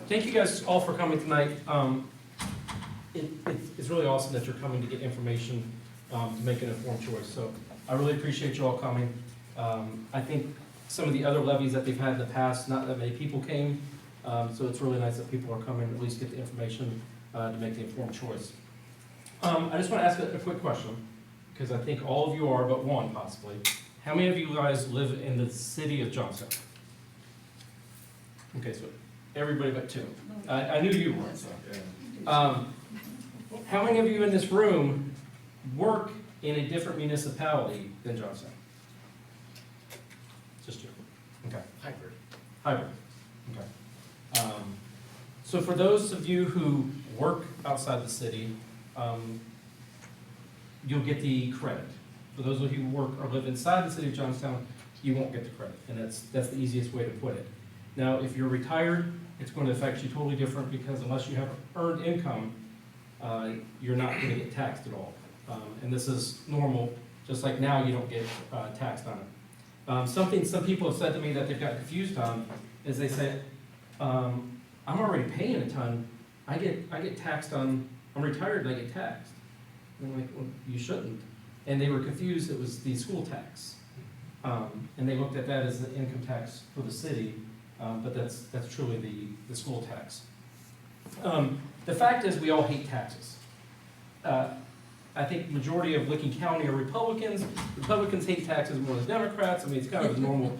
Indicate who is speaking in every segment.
Speaker 1: thank you guys all for coming tonight. It's really awesome that you're coming to get information to make an informed choice. So I really appreciate you all coming. I think some of the other levies that they've had in the past, not that many people came. So it's really nice that people are coming, at least get the information to make the informed choice. I just want to ask a quick question, because I think all of you are, but one possibly. How many of you guys live in the city of Johnstown? Okay, so everybody but two. I knew you weren't, so. How many of you in this room work in a different municipality than Johnstown? Just you. Okay.
Speaker 2: Hybrid.
Speaker 1: Hybrid. Okay. So for those of you who work outside the city, you'll get the credit. For those of you who work or live inside the city of Johnstown, you won't get the credit, and that's the easiest way to put it. Now, if you're retired, it's going to affect you totally different, because unless you have earned income, you're not going to get taxed at all. And this is normal, just like now you don't get taxed on it. Something some people have said to me that they've got confused on is they say, I'm already paying a ton. I get taxed on, I'm retired and I get taxed. And I'm like, well, you shouldn't. And they were confused, it was the school tax. And they looked at that as the income tax for the city, but that's truly the school tax. The fact is, we all hate taxes. I think the majority of Licking County are Republicans. Republicans hate taxes more than Democrats. I mean, it's kind of a normal,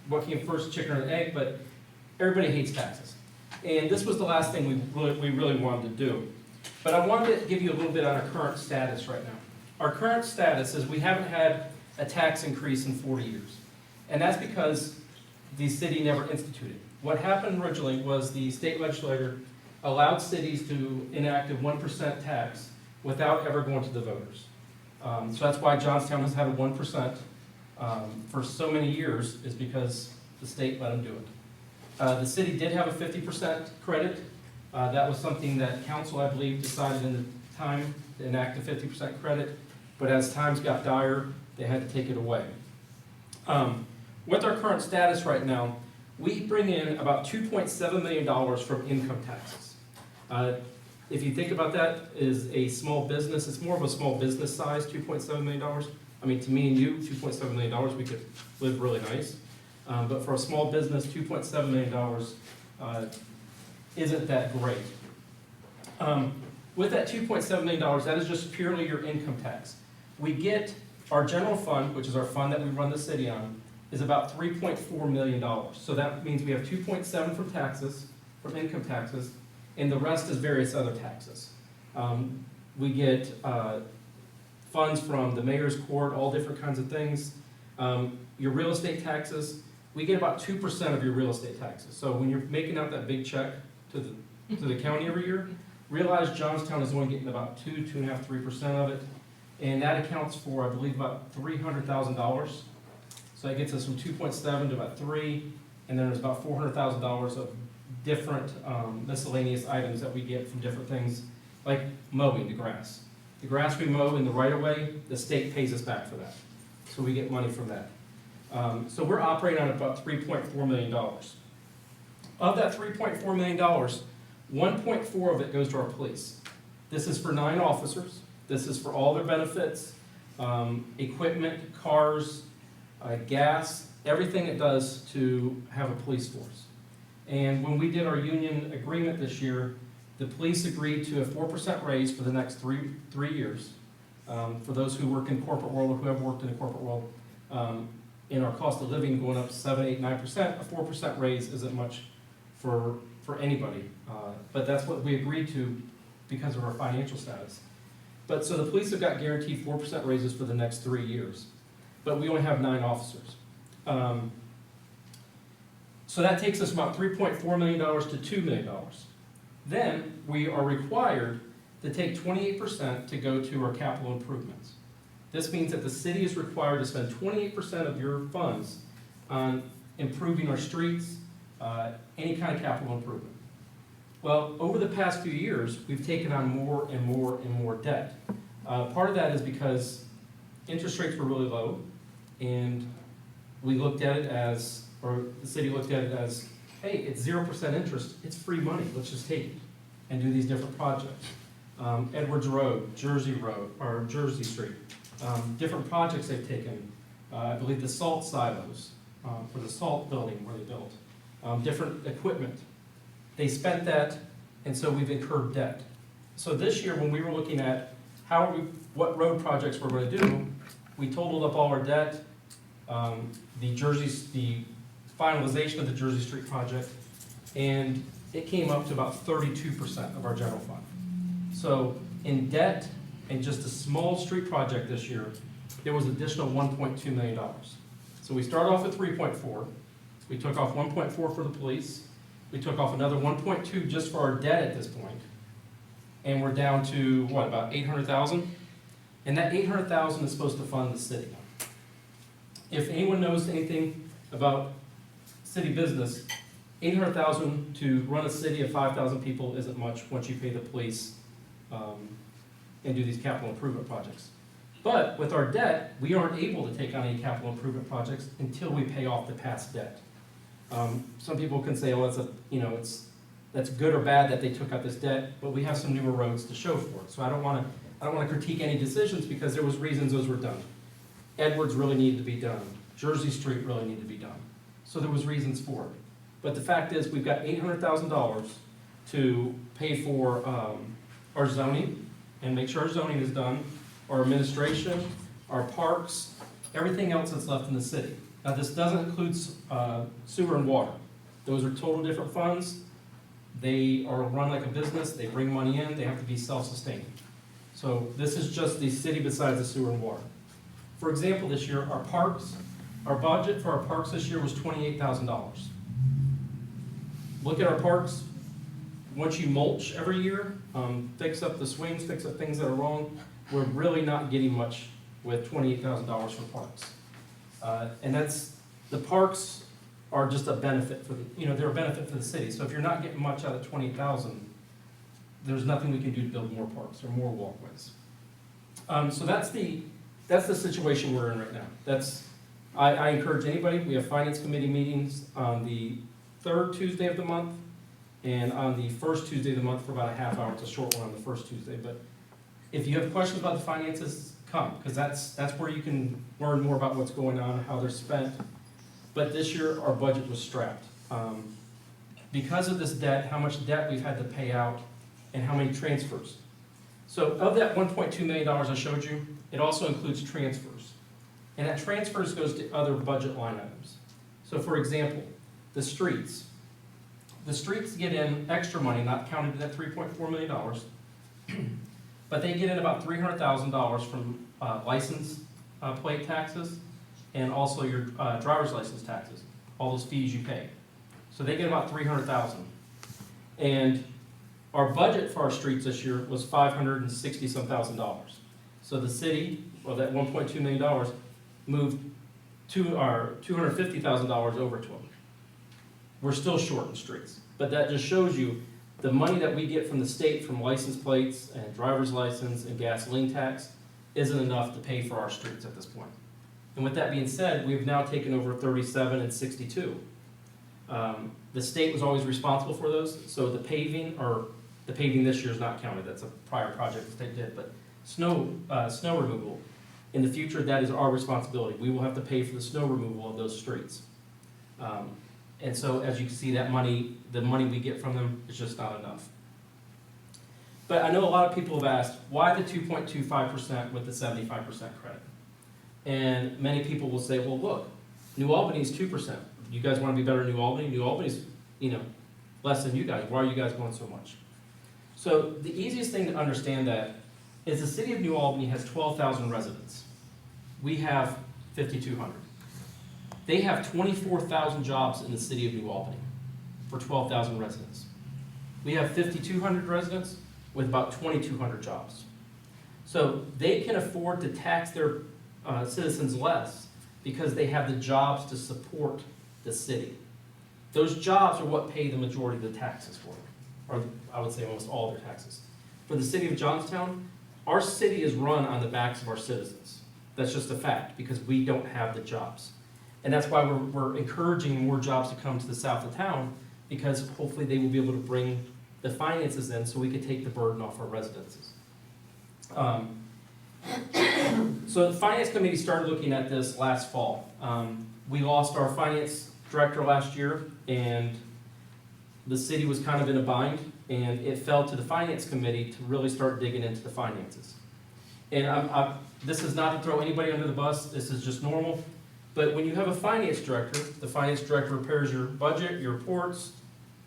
Speaker 1: what came first, chicken or the egg, but everybody hates taxes. And this was the last thing we really wanted to do. But I wanted to give you a little bit on our current status right now. Our current status is we haven't had a tax increase in 40 years. And that's because the city never instituted. What happened originally was the state legislature allowed cities to enact a 1% tax without ever going to the voters. So that's why Johnstown has had a 1% for so many years, is because the state let them do it. The city did have a 50% credit. That was something that council, I believe, decided in the time to enact a 50% credit, but as times got dire, they had to take it away. With our current status right now, we bring in about $2.7 million from income taxes. If you think about that as a small business, it's more of a small business size, $2.7 million. I mean, to me and you, $2.7 million, we could live really nice. But for a small business, $2.7 million isn't that great. With that $2.7 million, that is just purely your income tax. We get our general fund, which is our fund that we run the city on, is about $3.4 million. So that means we have 2.7 from taxes, from income taxes, and the rest is various other taxes. We get funds from the mayor's court, all different kinds of things. Your real estate taxes, we get about 2% of your real estate taxes. So when you're making out that big check to the county every year, realize Johnstown is only getting about 2.5%, 3% of it. And that accounts for, I believe, about $300,000. So that gets us from 2.7 to about 3, and then there's about $400,000 of different miscellaneous items that we get from different things, like mowing the grass. The grass we mow in the right-of-way, the state pays us back for that. So we get money from that. So we're operating on about $3.4 million. Of that $3.4 million, 1.4 of it goes to our police. This is for 9 officers. This is for all their benefits, equipment, cars, gas, everything it does to have a police force. And when we did our union agreement this year, the police agreed to a 4% raise for the next three years. For those who work in corporate world or who have worked in the corporate world, in our cost of living going up 7, 8, 9%, a 4% raise isn't much for anybody. But that's what we agreed to because of our financial status. But so the police have got guaranteed 4% raises for the next 3 years. But we only have 9 officers. So that takes us about $3.4 million to $2 million. Then we are required to take 28% to go to our capital improvements. This means that the city is required to spend 28% of your funds on improving our streets, any kind of capital improvement. Well, over the past few years, we've taken on more and more and more debt. Part of that is because interest rates were really low, and we looked at it as, or the city looked at it as, hey, it's 0% interest, it's free money, let's just take it and do these different projects. Edwards Road, Jersey Road, or Jersey Street, different projects they've taken. I believe the salt silos, for the salt building where they built, different equipment. They spent that, and so we've incurred debt. So this year, when we were looking at what road projects we're going to do, we totaled up all our debt, the finalization of the Jersey Street project, and it came up to about 32% of our general fund. So in debt and just a small street project this year, there was additional $1.2 million. So we started off at 3.4. We took off 1.4 for the police. We took off another 1.2 just for our debt at this point. And we're down to, what, about 800,000? And that 800,000 is supposed to fund the city. If anyone knows anything about city business, 800,000 to run a city of 5,000 people isn't much once you pay the police and do these capital improvement projects. But with our debt, we aren't able to take on any capital improvement projects until we pay off the past debt. Some people can say, well, that's good or bad that they took out this debt, but we have some newer roads to show for it. So I don't want to critique any decisions because there was reasons those were done. Edwards really needed to be done. Jersey Street really needed to be done. So there was reasons for it. But the fact is, we've got $800,000 to pay for our zoning and make sure our zoning is done, our administration, our parks, everything else that's left in the city. Now, this doesn't include sewer and water. Those are total different funds. They are run like a business. They bring money in. They have to be self-sustaining. So this is just the city besides the sewer and water. For example, this year, our budget for our parks this year was $28,000. Look at our parks. Once you mulch every year, fix up the swings, fix up things that are wrong, we're really not getting much with $28,000 for parks. And the parks are just a benefit for they're a benefit for the city. So if you're not getting much out of $28,000, there's nothing we can do to build more parks or more walkways. So that's the situation we're in right now. I encourage anybody. We have finance committee meetings on the third Tuesday of the month and on the first Tuesday of the month for about a half hour. It's a short one on the first Tuesday. But if you have questions about the finances, come, because that's where you can learn more about what's going on, how they're spent. But this year, our budget was strapped. Because of this debt, how much debt we've had to pay out, and how many transfers. So of that $1.2 million I showed you, it also includes transfers. And that transfers goes to other budget line items. So for example, the streets. The streets get in extra money, not counted in that $3.4 million, but they get in about $300,000 from license plate taxes and also your driver's license taxes, all those fees you pay. So they get about $300,000. And our budget for our streets this year was $560,000. So the city, well, that $1.2 million moved our $250,000 over to them. We're still short in streets, but that just shows you the money that we get from the state from license plates and driver's license and gasoline tax isn't enough to pay for our streets at this point. And with that being said, we've now taken over 37 and 62. The state was always responsible for those, so the paving this year is not counted. That's a prior project the state did, but snow removal, in the future, that is our responsibility. We will have to pay for the snow removal of those streets. And so as you can see, that money, the money we get from them is just not enough. But I know a lot of people have asked, why the 2.25% with the 75% credit? And many people will say, well, look, New Albany is 2%. You guys want to be better than New Albany? New Albany's, less than you guys. Why are you guys going so much? So the easiest thing to understand that is the city of New Albany has 12,000 residents. We have 5,200. They have 24,000 jobs in the city of New Albany for 12,000 residents. We have 5,200 residents with about 2,200 jobs. So they can afford to tax their citizens less because they have the jobs to support the city. Those jobs are what pay the majority of the taxes for them, or I would say almost all their taxes. For the city of Johnstown, our city is run on the backs of our citizens. That's just a fact because we don't have the jobs. And that's why we're encouraging more jobs to come to the south of town because hopefully they will be able to bring the finances in so we could take the burden off our residences. So the finance committee started looking at this last fall. We lost our finance director last year, and the city was kind of in a bind, and it fell to the finance committee to really start digging into the finances. And this is not to throw anybody under the bus, this is just normal, but when you have a finance director, the finance director prepares your budget, your reports,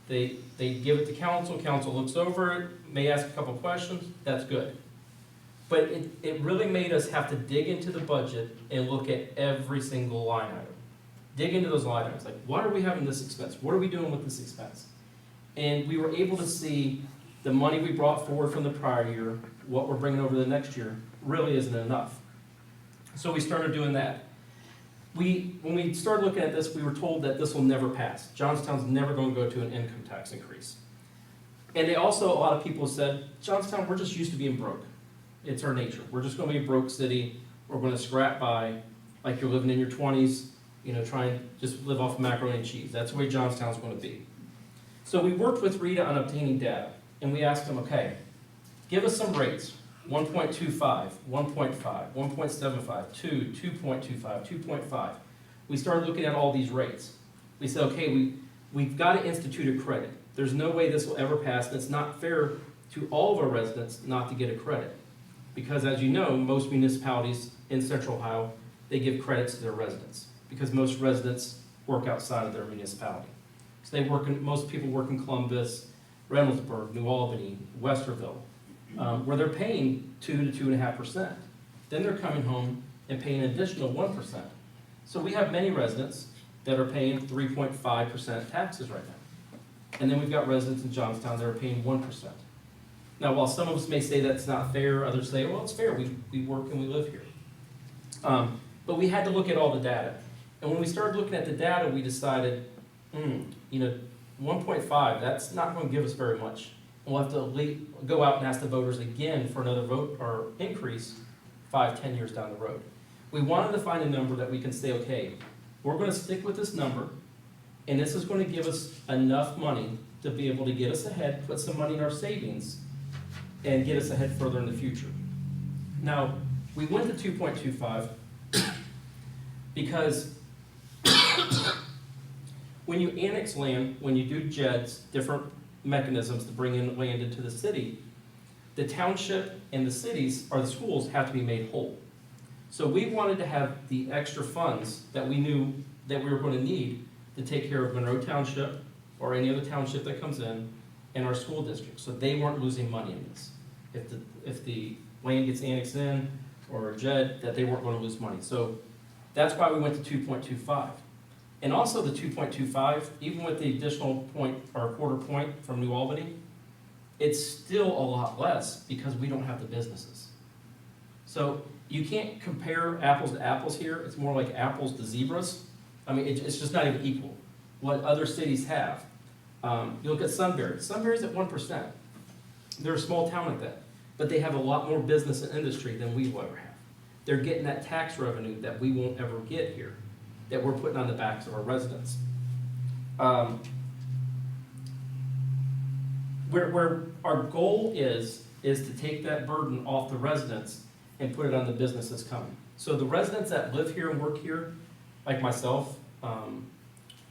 Speaker 1: they give it to council, council looks over it, may ask a couple questions, that's good. But it really made us have to dig into the budget and look at every single line item. Dig into those line items, like why are we having this expense? What are we doing with this expense? And we were able to see the money we brought forward from the prior year, what we're bringing over the next year, really isn't enough. So we started doing that. When we started looking at this, we were told that this will never pass. Johnstown's never going to go to an income tax increase. And a lot of people said, Johnstown, we're just used to being broke. It's our nature. We're just going to be a broke city. We're going to scrap by like you're living in your 20s, try and just live off macaroni and cheese. That's the way Johnstown's going to be. So we worked with Rita on obtaining data, and we asked them, okay, give us some rates. 1.25, 1.5, 1.75, 2, 2.25, 2.5. We started looking at all these rates. We said, okay, we've got to institute a credit. There's no way this will ever pass, and it's not fair to all of our residents not to get a credit. Because as you know, most municipalities in Central Ohio, they give credits to their residents because most residents work outside of their municipality. So most people work in Columbus, Reynoldsburg, New Albany, Westerville, where they're paying 2 to 2.5%. Then they're coming home and paying an additional 1%. So we have many residents that are paying 3.5% taxes right now. And then we've got residents in Johnstown that are paying 1%. Now, while some of us may say that's not fair, others say, well, it's fair, we work and we live here. But we had to look at all the data. And when we started looking at the data, we decided, 1.5, that's not going to give us very much. We'll have to go out and ask the voters again for another vote or increase 5-10 years down the road. We wanted to find a number that we can say, okay, we're going to stick with this number, and this is going to give us enough money to be able to get us ahead, put some money in our savings, and get us ahead further in the future. Now, we went to 2.25 because when you annex land, when you do JEDs, different mechanisms to bring in land into the city, the township and the cities, or the schools, have to be made whole. So we wanted to have the extra funds that we knew that we were going to need to take care of Monroe Township or any other township that comes in our school district, so they weren't losing money in this. If the land gets annexed in or a JED, that they weren't going to lose money. So that's why we went to 2.25. And also the 2.25, even with the additional point or quarter point from New Albany, it's still a lot less because we don't have the businesses. So you can't compare apples to apples here. It's more like apples to zebras. I mean, it's just not even equal what other cities have. You look at Sunbury. Sunbury's at 1%. They're a small town at that, but they have a lot more business and industry than we will ever have. They're getting that tax revenue that we won't ever get here, that we're putting on the backs of our residents. Where our goal is to take that burden off the residents and put it on the businesses coming. So the residents that live here and work here, like myself,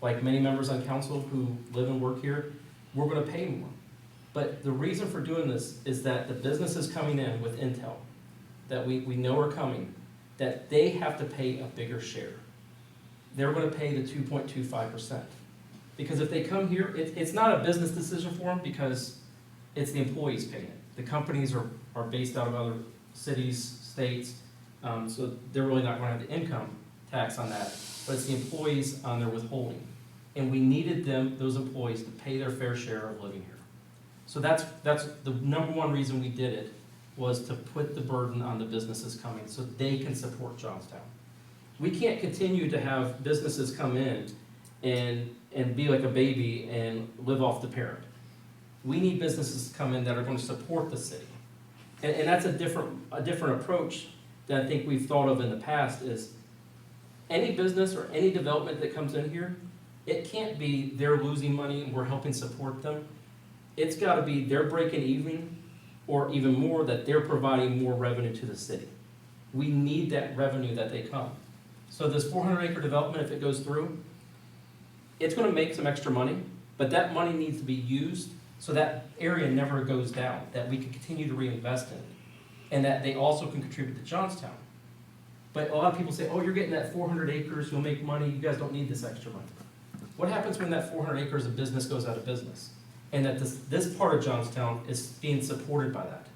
Speaker 1: like many members on council who live and work here, we're going to pay more. But the reason for doing this is that the businesses coming in with Intel, that we know are coming, that they have to pay a bigger share. They're going to pay the 2.25%. Because if they come here, it's not a business decision for them because it's the employees paying it. The companies are based out of other cities, states, so they're really not going to have the income tax on that, but it's the employees on their withholding. And we needed those employees to pay their fair share of living here. So that's the number one reason we did it, was to put the burden on the businesses coming so they can support Johnstown. We can't continue to have businesses come in and be like a baby and live off the parent. We need businesses to come in that are going to support the city. And that's a different approach that I think we've thought of in the past is any business or any development that comes in here, it can't be they're losing money and we're helping support them. It's gotta be they're breaking even, or even more, that they're providing more revenue to the city. We need that revenue that they come. So this 400-acre development, if it goes through, it's gonna make some extra money, but that money needs to be used so that area never goes down, that we can continue to reinvest in it, and that they also can contribute to Johnstown. But a lot of people say, oh, you're getting that 400 acres, you'll make money, you guys don't need this extra money. What happens when that 400 acres of business goes out of business? And that this part of Johnstown is being supported by that.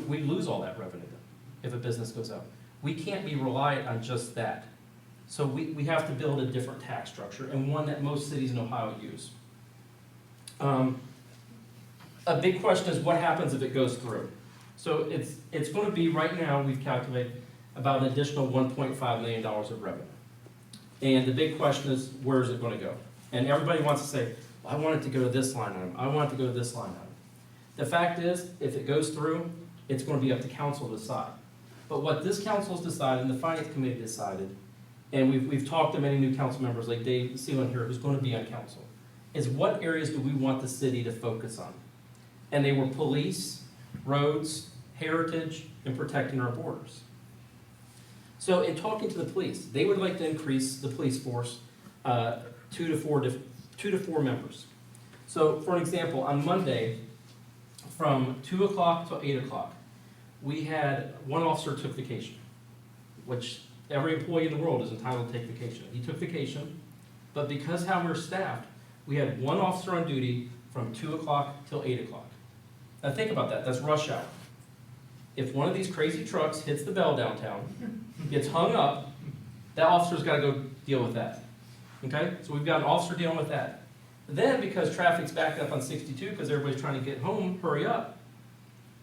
Speaker 1: We lose all that revenue then, if a business goes out. We can't be reliant on just that. So we have to build a different tax structure, and one that most cities in Ohio use. A big question is what happens if it goes through? So it's going to be, right now, we've calculated about an additional $1.5 million of revenue. And the big question is, where is it going to go? And everybody wants to say, well, I want it to go to this line item, I want it to go to this line item. The fact is, if it goes through, it's going to be up to council to decide. But what this council's decided, and the finance committee decided, and we've talked to many new council members like Dave Seelan here, who's going to be on council, is what areas do we want the city to focus on? And they were police, roads, heritage, and protecting our borders. So in talking to the police, they would like to increase the police force 2 to 4 members. So for an example, on Monday, from 2 o'clock to 8 o'clock, we had one officer took vacation, which every employee in the world is entitled to take vacation. He took vacation, but because how we're staffed, we had one officer on duty from 2 o'clock till 8 o'clock. Now think about that, that's rush hour. If one of these crazy trucks hits the bell downtown, gets hung up, that officer's gotta go deal with that. Okay, so we've got an officer dealing with that. Then, because traffic's backed up on 62, because everybody's trying to get home, hurry up,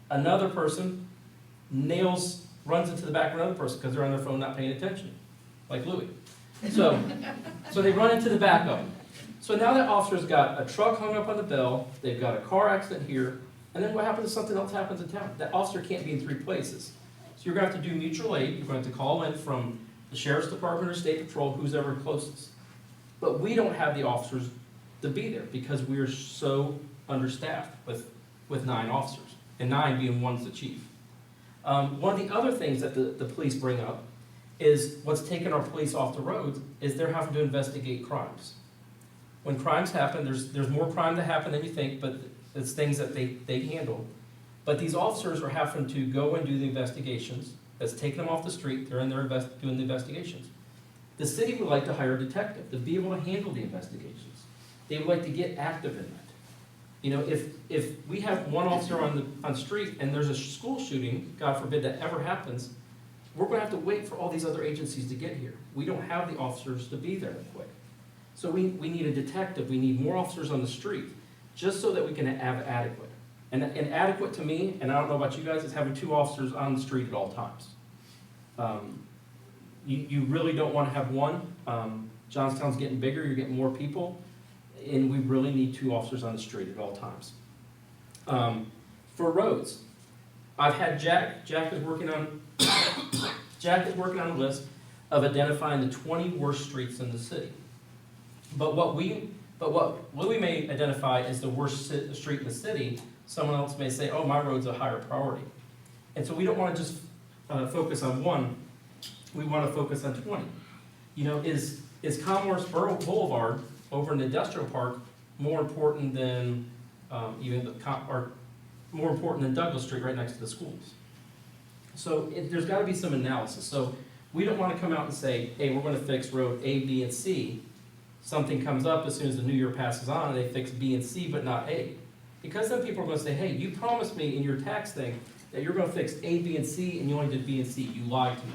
Speaker 1: another person runs into the back of another person because they're on their phone not paying attention, like Louis. So they run into the back of them. So now that officer's got a truck hung up on the bell, they've got a car accident here, and then what happens if something else happens in town? That officer can't be in 3 places. So you're going to have to do mutual aid. You're going to have to call in from the sheriff's department or state patrol, who's ever closest. But we don't have the officers to be there because we are so understaffed with 9 officers, and 9 being one's the chief. One of the other things that the police bring up is what's taken our police off the roads is they're having to investigate crimes. When crimes happen, there's more crime that happen than you think, but it's things that they handle. But these officers are having to go and do the investigations. That's taking them off the street. They're in there doing the investigations. The city would like to hire a detective to be able to handle the investigations. They would like to get active in that. You know, if we have one officer on street and there's a school shooting, God forbid that ever happens, we're going to have to wait for all these other agencies to get here. We don't have the officers to be there quick. So we need a detective. We need more officers on the street just so that we can have adequate. And adequate to me, and I don't know about you guys, is having 2 officers on the street at all times. You really don't want to have one. Johnstown's getting bigger, you're getting more people, and we really need 2 officers on the street at all times. For roads, I've had Jack is working on a list of identifying the 20 worst streets in the city. But what Louis may identify as the worst street in the city, someone else may say, oh, my road's a higher priority. And so we don't want to just focus on one, we want to focus on 20. You know, is Commerce Boulevard over in the industrial park more important than more important than Douglas Street right next to the schools? So there's got to be some analysis. So we don't want to come out and say, hey, we're going to fix road A, B, and C. Something comes up as soon as the new year passes on and they fix B and C but not A. Because then people are going to say, hey, you promised me in your tax thing that you're going to fix A, B, and C and you only did B and C. You lied to me.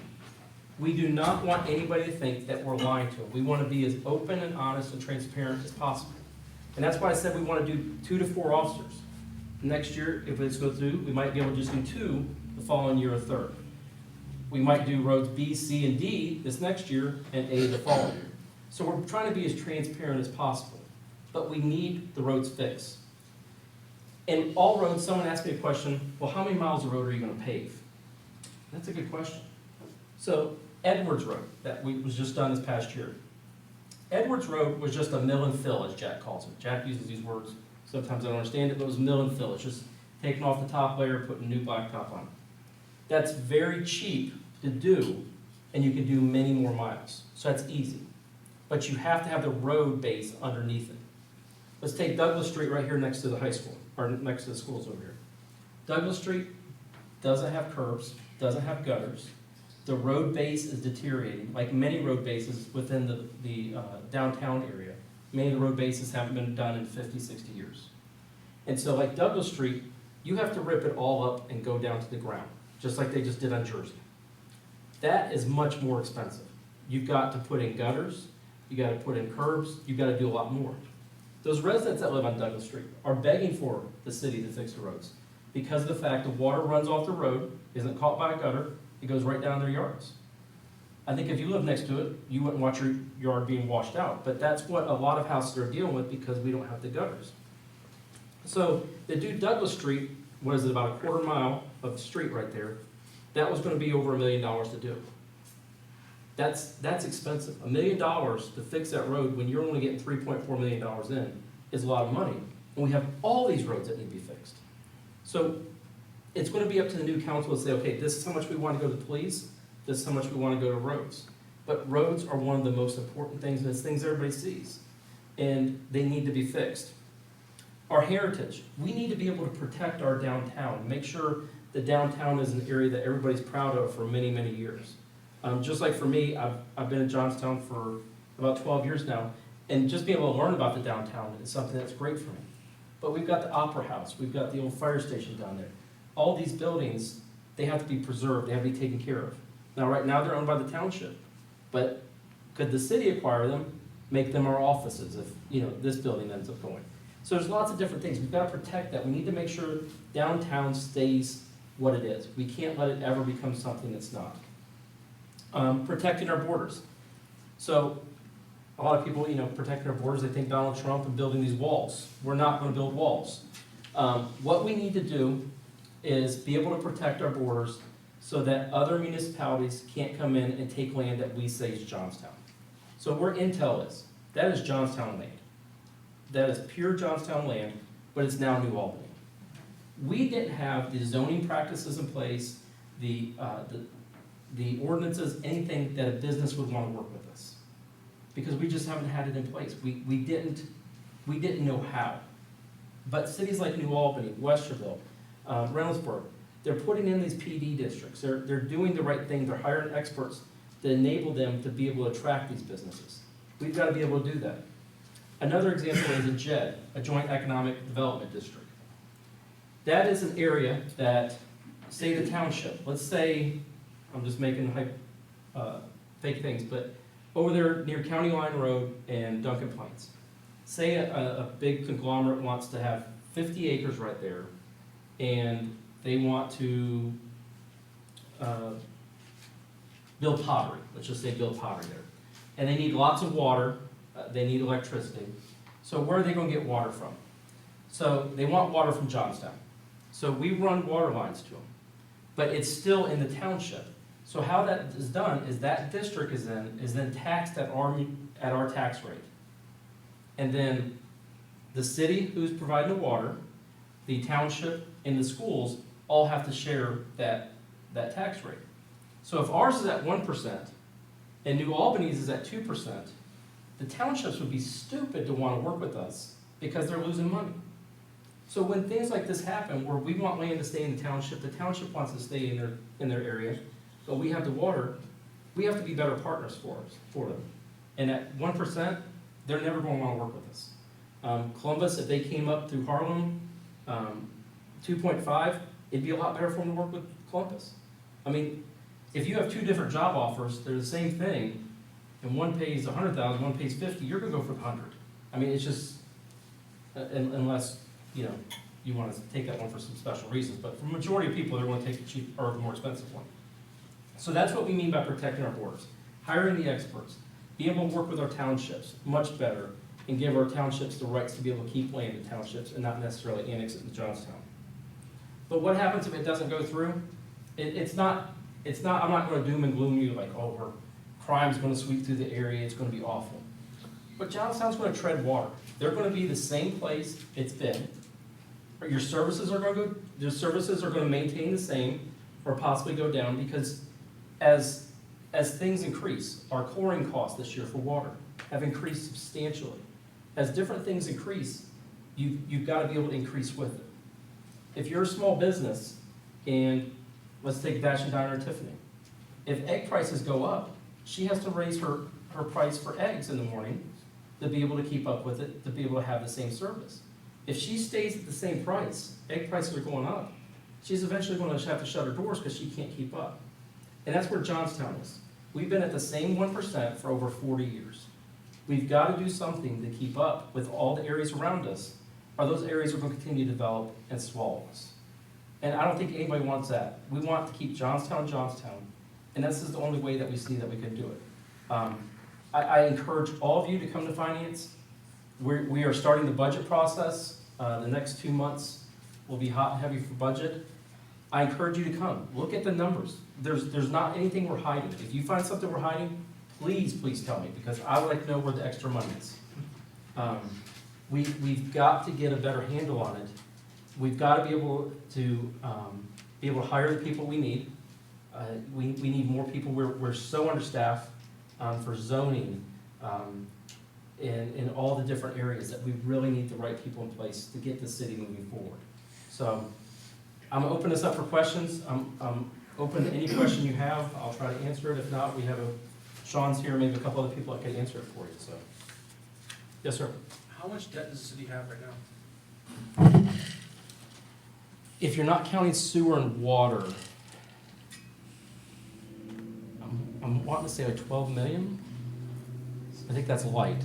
Speaker 1: We do not want anybody to think that we're lying to them. We want to be as open and honest and transparent as possible. And that's why I said we want to do 2 to 4 officers. Next year, if this goes through, we might be able to just do 2 the following year, a third. We might do roads B, C, and D this next year and A the following year. So we're trying to be as transparent as possible, but we need the roads fixed. And all roads, someone asked me a question, well, how many miles of road are you going to pave? That's a good question. So Edwards Road, that was just done this past year, Edwards Road was just a mill and fill, as Jack calls it. Jack uses these words, sometimes I don't understand it, but it was mill and fill. It's just taking off the top layer, putting new blacktop on. That's very cheap to do, and you can do many more miles. So that's easy. But you have to have the road base underneath it. Let's take Douglas Street right here next to the high school, or next to the schools over here. Douglas Street doesn't have curbs, doesn't have gutters. The road base is deteriorating, like many road bases within the downtown area. Many of the road bases haven't been done in 50, 60 years. And so like Douglas Street, you have to rip it all up and go down to the ground, just like they just did on Jersey. That is much more expensive. You've got to put in gutters, you got to put in curbs, you've got to do a lot more. Those residents that live on Douglas Street are begging for the city to fix the roads because of the fact the water runs off the road, isn't caught by a gutter, it goes right down their yards. I think if you live next to it, you wouldn't want your yard being washed out, but that's what a lot of houses are dealing with because we don't have the gutters. So to do Douglas Street, what is it, about a quarter mile of street right there, that was going to be over $1 million to do. That's expensive. $1 million to fix that road when you're only getting $3.4 million in is a lot of money. And we have all these roads that need to be fixed. So it's going to be up to the new council to say, okay, this is how much we want to go to police, this is how much we want to go to roads. But roads are one of the most important things, and it's things everybody sees. And they need to be fixed. Our heritage, we need to be able to protect our downtown, make sure the downtown is an area that everybody's proud of for many, many years. Just like for me, I've been in Johnstown for about 12 years now, and just being able to learn about the downtown is something that's great for me. But we've got the Opera House, we've got the old fire station down there. All these buildings, they have to be preserved, they have to be taken care of. Now, right now, they're owned by the township, but could the city acquire them, make them our offices if, this building ends up going? So there's lots of different things. We've got to protect that. We need to make sure downtown stays what it is. We can't let it ever become something it's not. Protecting our borders. So a lot of people, protecting our borders, they think Donald Trump and building these walls. We're not going to build walls. What we need to do is be able to protect our borders so that other municipalities can't come in and take land that we say is Johnstown. So where Intel is, that is Johnstown land. That is pure Johnstown land, but it's now New Albany. We didn't have the zoning practices in place, the ordinances, anything that a business would want to work with us, because we just haven't had it in place. We didn't know how. But cities like New Albany, Westerville, Reynoldsburg, they're putting in these PD districts. They're doing the right thing. They're hiring experts to enable them to be able to attract these businesses. We've got to be able to do that. Another example is a JED, a Joint Economic Development District. That is an area that, say the township, let's say, I'm just making fake things, but over there near County Line Road and Duncan Plains, say a big conglomerate wants to have 50 acres right there, and they want to build pottery. Let's just say build pottery there. And they need lots of water, they need electricity. So where are they going to get water from? So they want water from Johnstown. So we run water lines to them, but it's still in the township. So how that is done is that district is then taxed at our tax rate. And then the city who's providing the water, the township, and the schools all have to share that tax rate. So if ours is at 1% and New Albany's is at 2%, the townships would be stupid to want to work with us because they're losing money. So when things like this happen, where we want land to stay in the township wants to stay in their area, but we have the water, we have to be better partners for them. And at 1%, they're never going to want to work with us. Columbus, if they came up through Harlem, 2.5, it'd be a lot better for them to work with Columbus. I mean, if you have two different job offers, they're the same thing, and one pays 100,000, one pays 50, you're going to go for the 100. I mean, it's just, unless, you want to take that one for some special reasons, but for the majority of people, they're going to take the cheap or the more expensive one. So that's what we mean by protecting our borders. Hiring the experts, being able to work with our townships much better, and give our townships the rights to be able to keep land in townships and not necessarily annex it in Johnstown. But what happens if it doesn't go through? I'm not going to doom and gloom you like, crime's going to sweep through the area, it's going to be awful. But Johnstown's gonna tread water. They're gonna be the same place it's been. Your services are gonna maintain the same or possibly go down because as things increase, our chlorine costs this year for water have increased substantially. As different things increase, you've gotta be able to increase with it. If you're a small business and let's take Vashon Diner and Tiffany. If egg prices go up, she has to raise her price for eggs in the morning to be able to keep up with it, to be able to have the same service. If she stays at the same price, egg prices are going up, she's eventually going to have to shut her doors because she can't keep up. And that's where Johnstown is. We've been at the same 1% for over 40 years. We've got to do something to keep up with all the areas around us, or those areas are going to continue to develop and swallow us. And I don't think anybody wants that. We want to keep Johnstown, Johnstown, and this is the only way that we see that we can do it. I encourage all of you to come to finance. We are starting the budget process. The next 2 months will be hot and heavy for budget. I encourage you to come. Look at the numbers. There's not anything we're hiding. If you find something we're hiding, please tell me, because I would like to know where the extra money is. We've got to get a better handle on it. We've got to be able to hire the people we need. We need more people. We're so understaffed for zoning in all the different areas that we really need the right people in place to get the city moving forward. So I'm gonna open this up for questions. I'm open to any question you have. I'll try to answer it. If not, we have Sean's here, maybe a couple other people that can answer it for you. So, yes, sir.
Speaker 2: How much debt does the city have right now?
Speaker 1: If you're not counting sewer and water, I'm wanting to say like 12 million. I think that's light.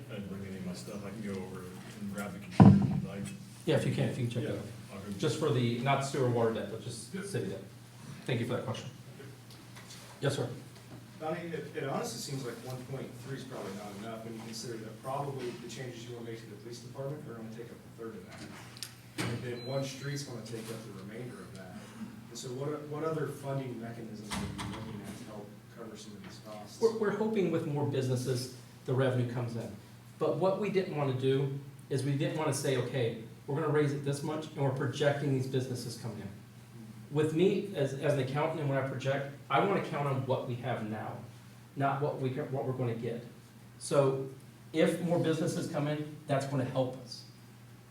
Speaker 3: I didn't bring any of my stuff. I can go over and grab the computer if you'd like.
Speaker 1: Yeah, if you can check
Speaker 3: Yeah,
Speaker 1: that out.
Speaker 3: I'll go.
Speaker 1: Just for the, not sewer water debt, but just city debt. Thank you for that question. Yes, sir.
Speaker 2: Donnie, it honestly seems like 1.3 is probably not enough when you consider that probably the changes you want to make to the police department are going to take up a third of that. And then one street's going to take up the remainder of that. And so what other funding mechanisms are you looking at to help cover some of these costs?
Speaker 1: We're hoping with more businesses, the revenue comes in. But what we didn't want to do is we didn't want to say, okay, we're going to raise it this much, and we're projecting these businesses coming in. With me, as an accountant, and when I project, I want to count on what we have now, not what we're going to get. So if more businesses come in, that's going to help us.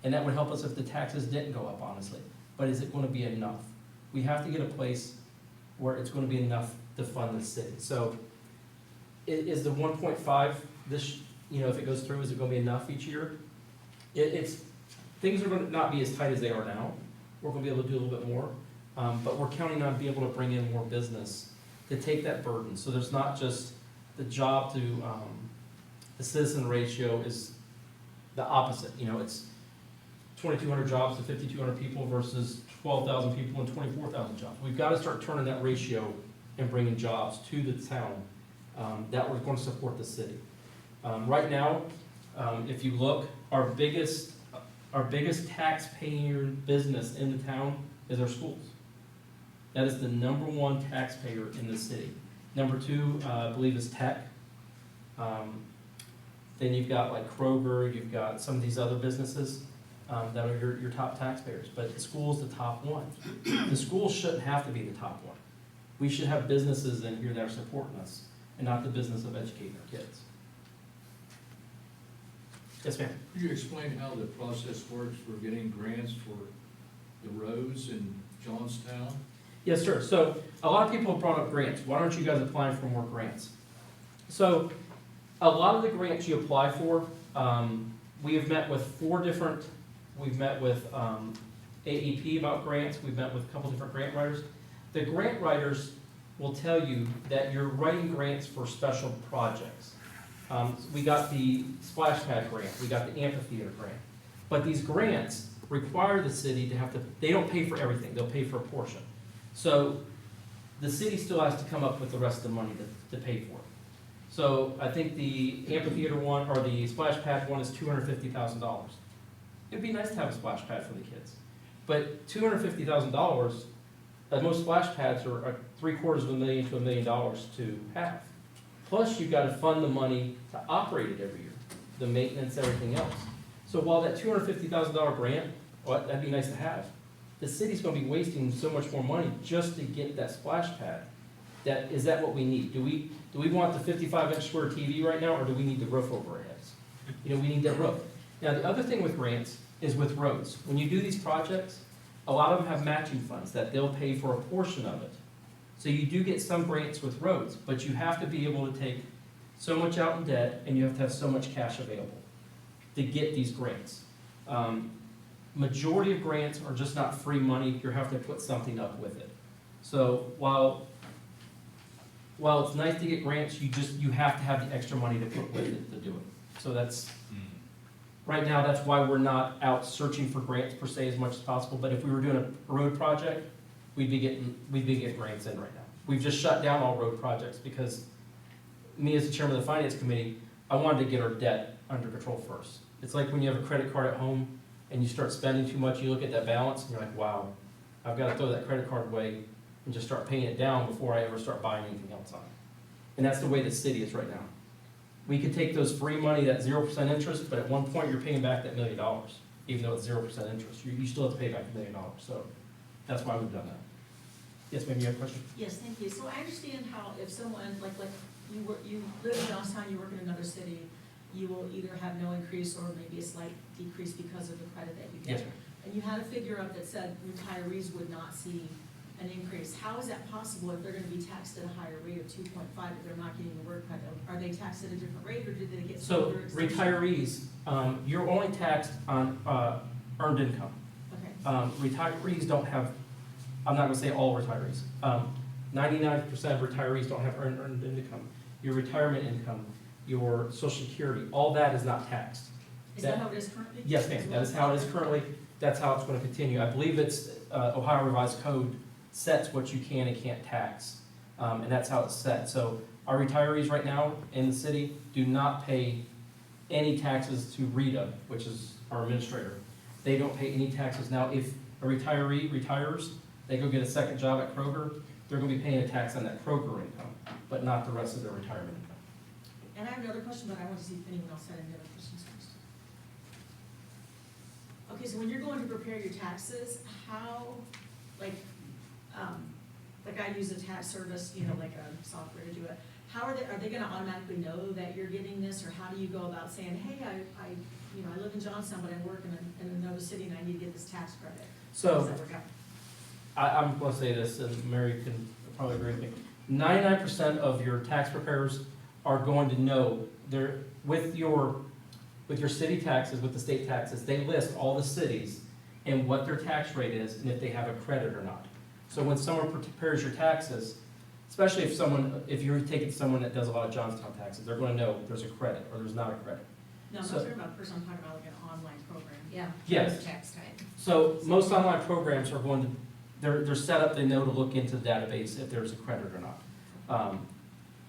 Speaker 1: And that would help us if the taxes didn't go up, honestly. But is it going to be enough? We have to get a place where it's going to be enough to fund the city. So is the 1.5, this, if it goes through, is it going to be enough each year? Things are going to not be as tight as they are now. We're going to be able to do a little bit more. But we're counting on being able to bring in more business to take that burden. So there's not just the job to, the citizen ratio is the opposite. It's 2,200 jobs to 5,200 people versus 12,000 people and 24,000 jobs. We've got to start turning that ratio and bringing jobs to the town that we're going to support the city. Right now, if you look, our biggest taxpayer business in the town is our schools. That is the #1 taxpayer in the city. Number 2, I believe, is tech. Then you've got like Kroger, you've got some of these other businesses that are your top taxpayers. But the school's the top one. The school shouldn't have to be the top one. We should have businesses in here that are supporting us, and not the business of educating our kids. Yes, ma'am.
Speaker 4: Could you explain how the process works for getting grants for the roads in Johnstown?
Speaker 1: Yes, sir. So a lot of people have brought up grants. Why aren't you guys applying for more grants? So a lot of the grants you apply for, we have met with we've met with AEP about grants. We've met with a couple different grant writers. The grant writers will tell you that you're writing grants for special projects. We got the splash pad grant. We got the amphitheater grant. But these grants require the city to they don't pay for everything. They'll pay for a portion. So the city still has to come up with the rest of the money to pay for it. So I think the amphitheater one, or the splash pad one, is $250,000. It'd be nice to have a splash pad for the kids. But $250,000, most splash pads are $750,000 to $1 million to have. Plus, you've got to fund the money to operate it every year, the maintenance, everything else. So while that $250,000 grant, well, that'd be nice to have, the city's gonna be wasting so much more money just to get that splash pad. Is that what we need? Do we want the 55-inch square TV right now, or do we need the roof over our heads? We need that roof. Now, the other thing with grants is with roads. When you do these projects, a lot of them have matching funds that they'll pay for a portion of it. So you do get some grants with roads, but you have to be able to take so much out in debt, and you have to have so much cash available to get these grants. Majority of grants are just not free money, you have to put something up with it. So while it's nice to get grants, you have to have the extra money to put with it to do it. So that's, right now, that's why we're not out searching for grants per se as much as possible, but if we were doing a road project, we'd be getting grants in right now. We've just shut down all road projects because me as the chairman of the finance committee, I wanted to get our debt under control first. It's like when you have a credit card at home and you start spending too much, you look at that balance and you're like, wow, I've got to throw that credit card away and just start paying it down before I ever start buying anything else on it. And that's the way the city is right now. We could take those free money, that 0% interest, but at one point you're paying back that $1 million, even though it's 0% interest. You still have to pay back $1 million, so that's why we've done that. Yes, ma'am, you have a question?
Speaker 5: Yes, thank you. So I understand how if someone, like you live in Johnstown, you work in another city, you will either have no increase or maybe a slight decrease because of the credit that you get.
Speaker 1: Yes, ma'am.
Speaker 5: And you had a figure up that said retirees would not see an increase. How is that possible if they're gonna be taxed at a higher rate of 2.5 if they're not getting the work credit? Are they taxed at a different rate, or did they get some
Speaker 1: So
Speaker 5: other exemption?
Speaker 1: retirees, you're only taxed on earned income.
Speaker 5: Okay,
Speaker 1: Retirees don't have, I'm not gonna say all retirees, 99% of retirees don't have earned income. Your retirement income, your social security, all that is not taxed.
Speaker 5: is that how it is currently?
Speaker 1: Yes, ma'am, that is how it is currently, that's how it's gonna continue. I believe it's Ohio Revised Code sets what you can and can't tax, and that's how it's set. So our retirees right now in the city do not pay any taxes to Rita, which is our administrator. They don't pay any taxes. Now, if a retiree retires, they go get a second job at Kroger, they're gonna be paying a tax on that Kroger income, but not the rest of their retirement income.
Speaker 5: And I have another question, but I want to see if anyone else had any other questions first. Okay, so when you're going to prepare your taxes, how, like I use a tax service, like a software to do it. How are they gonna automatically know that you're getting this, or how do you go about saying, hey, I live in Johnstown, but I work in another city and I need to get this tax credit? How does
Speaker 1: So
Speaker 5: that work out?
Speaker 1: I'm gonna say this, and Mary can probably agree with me. 99% of your tax preparers are going to know, they're, with your city taxes, with the state taxes, they list all the cities and what their tax rate is and if they have a credit or not. So when someone prepares your taxes, especially if you're taking someone that does a lot of Johnstown taxes, they're gonna know there's a credit or there's not a credit.
Speaker 5: No, I'm not
Speaker 1: so-
Speaker 5: talking about a person, I'm talking about like an online program.
Speaker 6: Yeah.
Speaker 1: Yes.
Speaker 6: Tax time.
Speaker 1: So most online programs are going to, they're set up, they know to look into the database if there's a credit or not.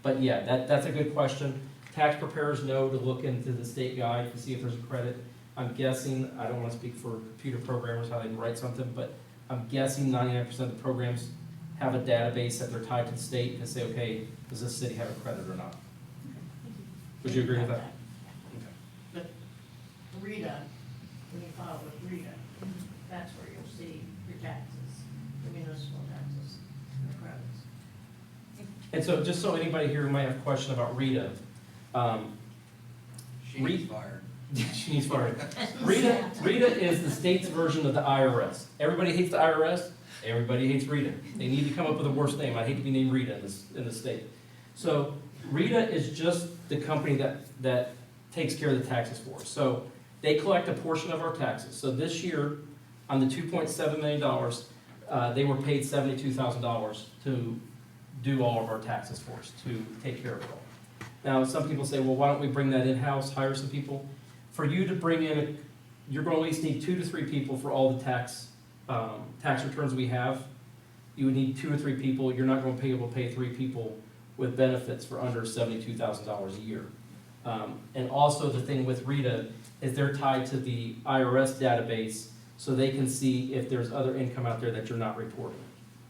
Speaker 1: But yeah, that's a good question. Tax preparers know to look into the state guide to see if there's a credit. I'm guessing, I don't want to speak for computer programmers, how they write something, but I'm guessing 99% of the programs have a database that they're tied to the state to say, okay, does this city have a credit or not? Would you agree with that? Okay.
Speaker 6: Rita, when you file with Rita, that's where you'll see your taxes, the municipal taxes, and the credits.
Speaker 1: And so, just so anybody here who might have a question about Rita,
Speaker 7: She needs fired.
Speaker 1: she needs fired. Rita is the state's version of the IRS. Everybody hates the IRS, everybody hates Rita. They need to come up with a worse name. I hate to be named Rita in the state. So Rita is just the company that takes care of the taxes for us. So they collect a portion of our taxes. So this year, on the $2.7 million, they were paid $72,000 to do all of our taxes for us, to take care of it all. Now, some people say, well, why don't we bring that in-house, hire some people? For you to bring in, you're going to at least need 2 to 3 people for all the tax returns we have. You would need 2 or 3 people. You're not going to be able to pay 3 people with benefits for under $72,000 a year. And also the thing with Rita is they're tied to the IRS database so they can see if there's other income out there that you're not reporting.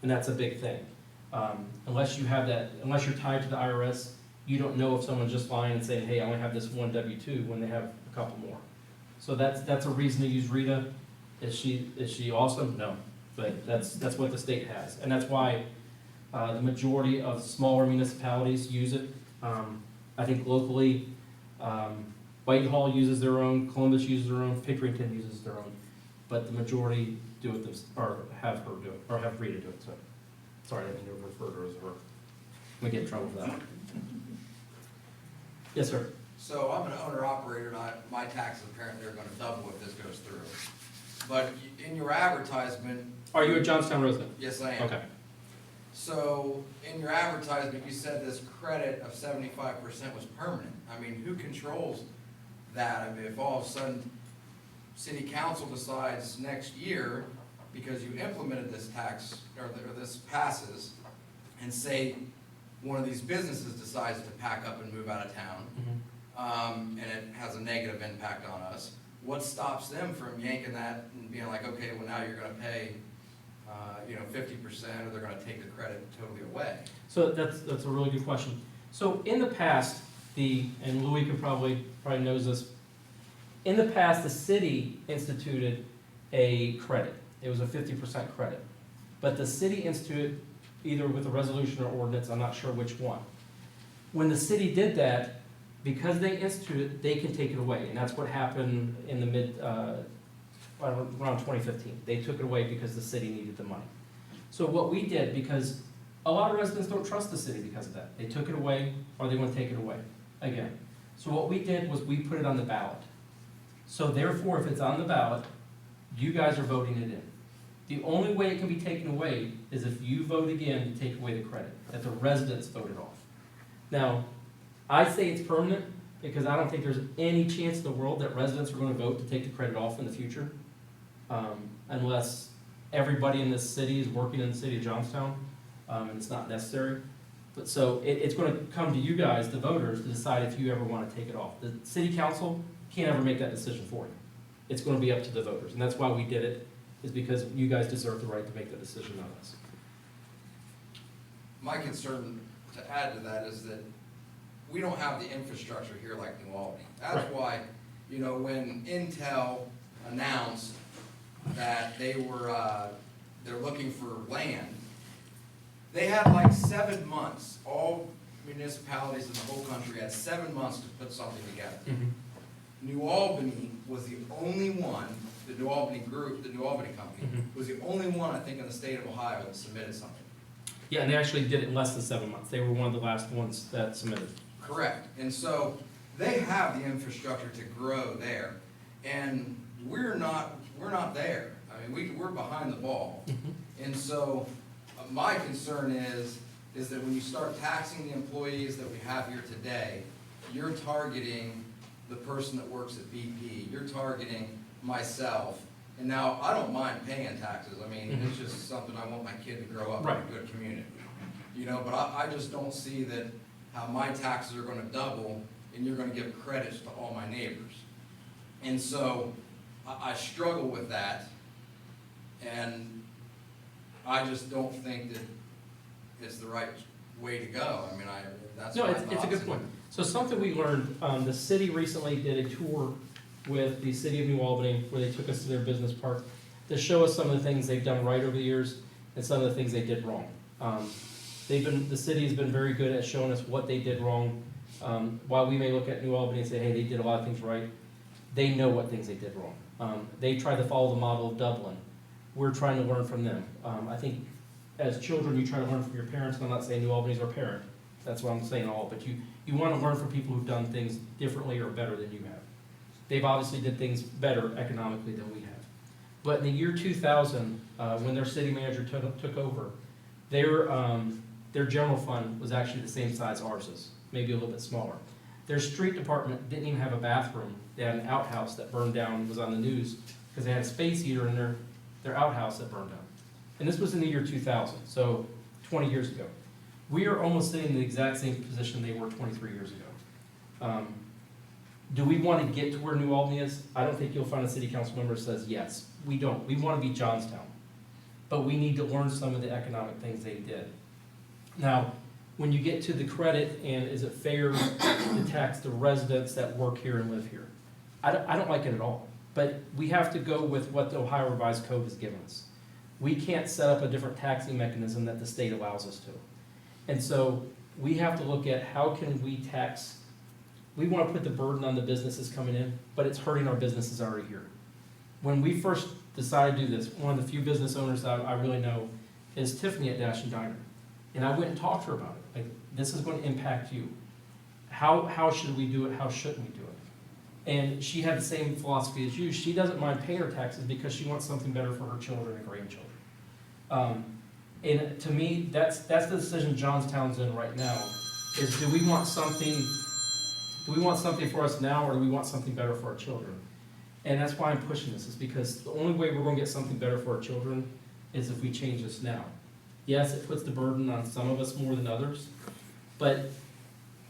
Speaker 1: And that's a big thing. Unless you're tied to the IRS you don't know if someone's just lying and saying, hey, I only have this one W-2 when they have a couple more. So that's a reason to use Rita. Is she awesome? No, but that's what the state has, and that's why the majority of smaller municipalities use it. I think locally, Whitehall uses their own, Columbus uses their own, Pickerington uses their own, but the majority do it or have her do it, or have Rita do it. So, sorry, I didn't mean to refer to her as her. We get in trouble for that. Yes, sir.
Speaker 7: So I'm an owner operator, and my taxes apparently are gonna double if this goes through. But in your advertisement,
Speaker 1: Are you a Johnstown resident?
Speaker 7: yes, I am.
Speaker 1: Okay.
Speaker 7: So in your advertisement, you said this credit of 75% was permanent. I mean, who controls that? I mean, if all of a sudden city council decides next year, because you implemented this tax, or this passes, and say one of these businesses decides to pack up and move out of town, and it has a negative impact on us, what stops them from yanking that and being like, okay, well, now you're gonna pay, 50%, or they're gonna take the credit totally away?
Speaker 1: So that's a really good question. So in the past, and Louis could probably knows this, in the past, the city instituted a credit. It was a 50% credit. But the city instituted, either with a resolution or ordinance, I'm not sure which one. When the city did that, because they instituted it, they can take it away. And that's what happened in the around 2015. They took it away because the city needed the money. So what we did, because a lot of residents don't trust the city because of that. They took it away, or they want to take it away again. So what we did was we put it on the ballot. So therefore, if it's on the ballot, you guys are voting it in. The only way it can be taken away is if you vote again to take away the credit, that the residents voted off. Now, I say it's permanent because I don't think there's any chance in the world that residents are going to vote to take the credit off in the future, unless everybody in this city is working in the city of Johnstown, and it's not necessary. But so it's going to come to you guys, the voters, to decide if you ever want to take it off. The city council can't ever make that decision for you. It's going to be up to the voters, and that's why we did it, is because you guys deserve the right to make the decision on this.
Speaker 7: My concern, to add to that, is that we don't have the infrastructure here like New Albany. That's
Speaker 1: Right.
Speaker 7: why, when Intel announced that they're looking for land, they had like 7 months. All municipalities in the whole country had 7 months to put something together. New Albany was the only one, the New Albany group, the New Albany company, was the only one, I think, in the state of Ohio that submitted something.
Speaker 1: Yeah, and they actually did it in less than 7 months. They were one of the last ones that submitted.
Speaker 7: Correct. And so they have the infrastructure to grow there. And we're not there. I mean, we're behind the ball. And so my concern is that when you start taxing the employees that we have here today, you're targeting the person that works at BP. You're targeting myself. And now, I don't mind paying taxes. I mean, it's just something I want my kid to grow up in
Speaker 1: Right.
Speaker 7: a good community. But I just don't see that how my taxes are gonna double and you're gonna give credits to all my neighbors. And so, I struggle with that. And I just don't think that it's the right way to go. I mean, that's
Speaker 1: No,
Speaker 7: my
Speaker 1: it's a
Speaker 7: thoughts.
Speaker 1: good point. So something we learned, the city recently did a tour with the city of New Albany, where they took us to their business park to show us some of the things they've done right over the years and some of the things they did wrong. The city has been very good at showing us what they did wrong. While we may look at New Albany and say, hey, they did a lot of things right, they know what things they did wrong. They tried to follow the model of Dublin. We're trying to learn from them. I think as children, you try to learn from your parents, and I'm not saying New Albany's our parent, that's what I'm saying all, but you want to learn from people who've done things differently or better than you have. They've obviously did things better economically than we have. But in the year 2000, when their city manager took over, their general fund was actually the same size ours is, maybe a little bit smaller. Their street department didn't even have a bathroom. They had an outhouse that burned down, was on the news, because they had a space heater in their outhouse that burned down. And this was in the year 2000, so 20 years ago. We are almost sitting in the exact same position they were 23 years ago. Do we want to get to where New Albany is? I don't think you'll find a city council member that says yes. We don't. We want to be Johnstown. But we need to learn some of the economic things they did. Now, when you get to the credit and is it fair to tax the residents that work here and live here? I don't like it at all, but we have to go with what the Ohio Revised Code has given us. We can't set up a different taxing mechanism that the state allows us to. And so we have to look at how can we tax, we want to put the burden on the businesses coming in, but it's hurting our businesses already here. When we first decided to do this, one of the few business owners that I really know is Tiffany at Dash and Diner. And I went and talked to her about it, like, this is going to impact you. How should we do it, how shouldn't we do it? And she had the same philosophy as you. She doesn't mind paying her taxes because she wants something better for her children and grandchildren. And to me, that's the decision Johnstown's in right now, is do we want something for us now, or do we want something better for our children? And that's why I'm pushing this, is because the only way we're gonna get something better for our children is if we change this now. Yes, it puts the burden on some of us more than others, but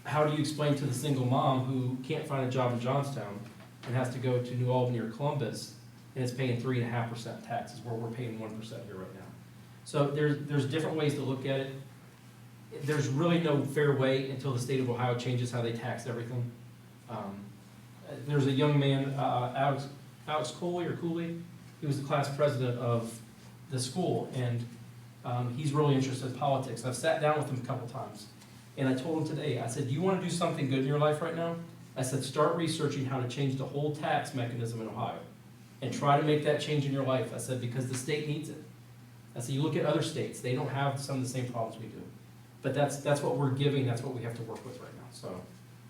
Speaker 1: how do you explain to the single mom who can't find a job in Johnstown and has to go to New Albany or Columbus and is paying 3.5% taxes, where we're paying 1% here right now? So there's different ways to look at it. There's really no fair way until the state of Ohio changes how they tax everything. There's a young man, Alex Cooley, he was the class president of the school, and he's really interested in politics. I've sat down with him a couple times, and I told him today, I said, do you want to do something good in your life right now? I said, start researching how to change the whole tax mechanism in Ohio, and try to make that change in your life. I said, because the state needs it. I said, you look at other states, they don't have some of the same problems we do. But that's what we're giving, that's what we have to work with right now. So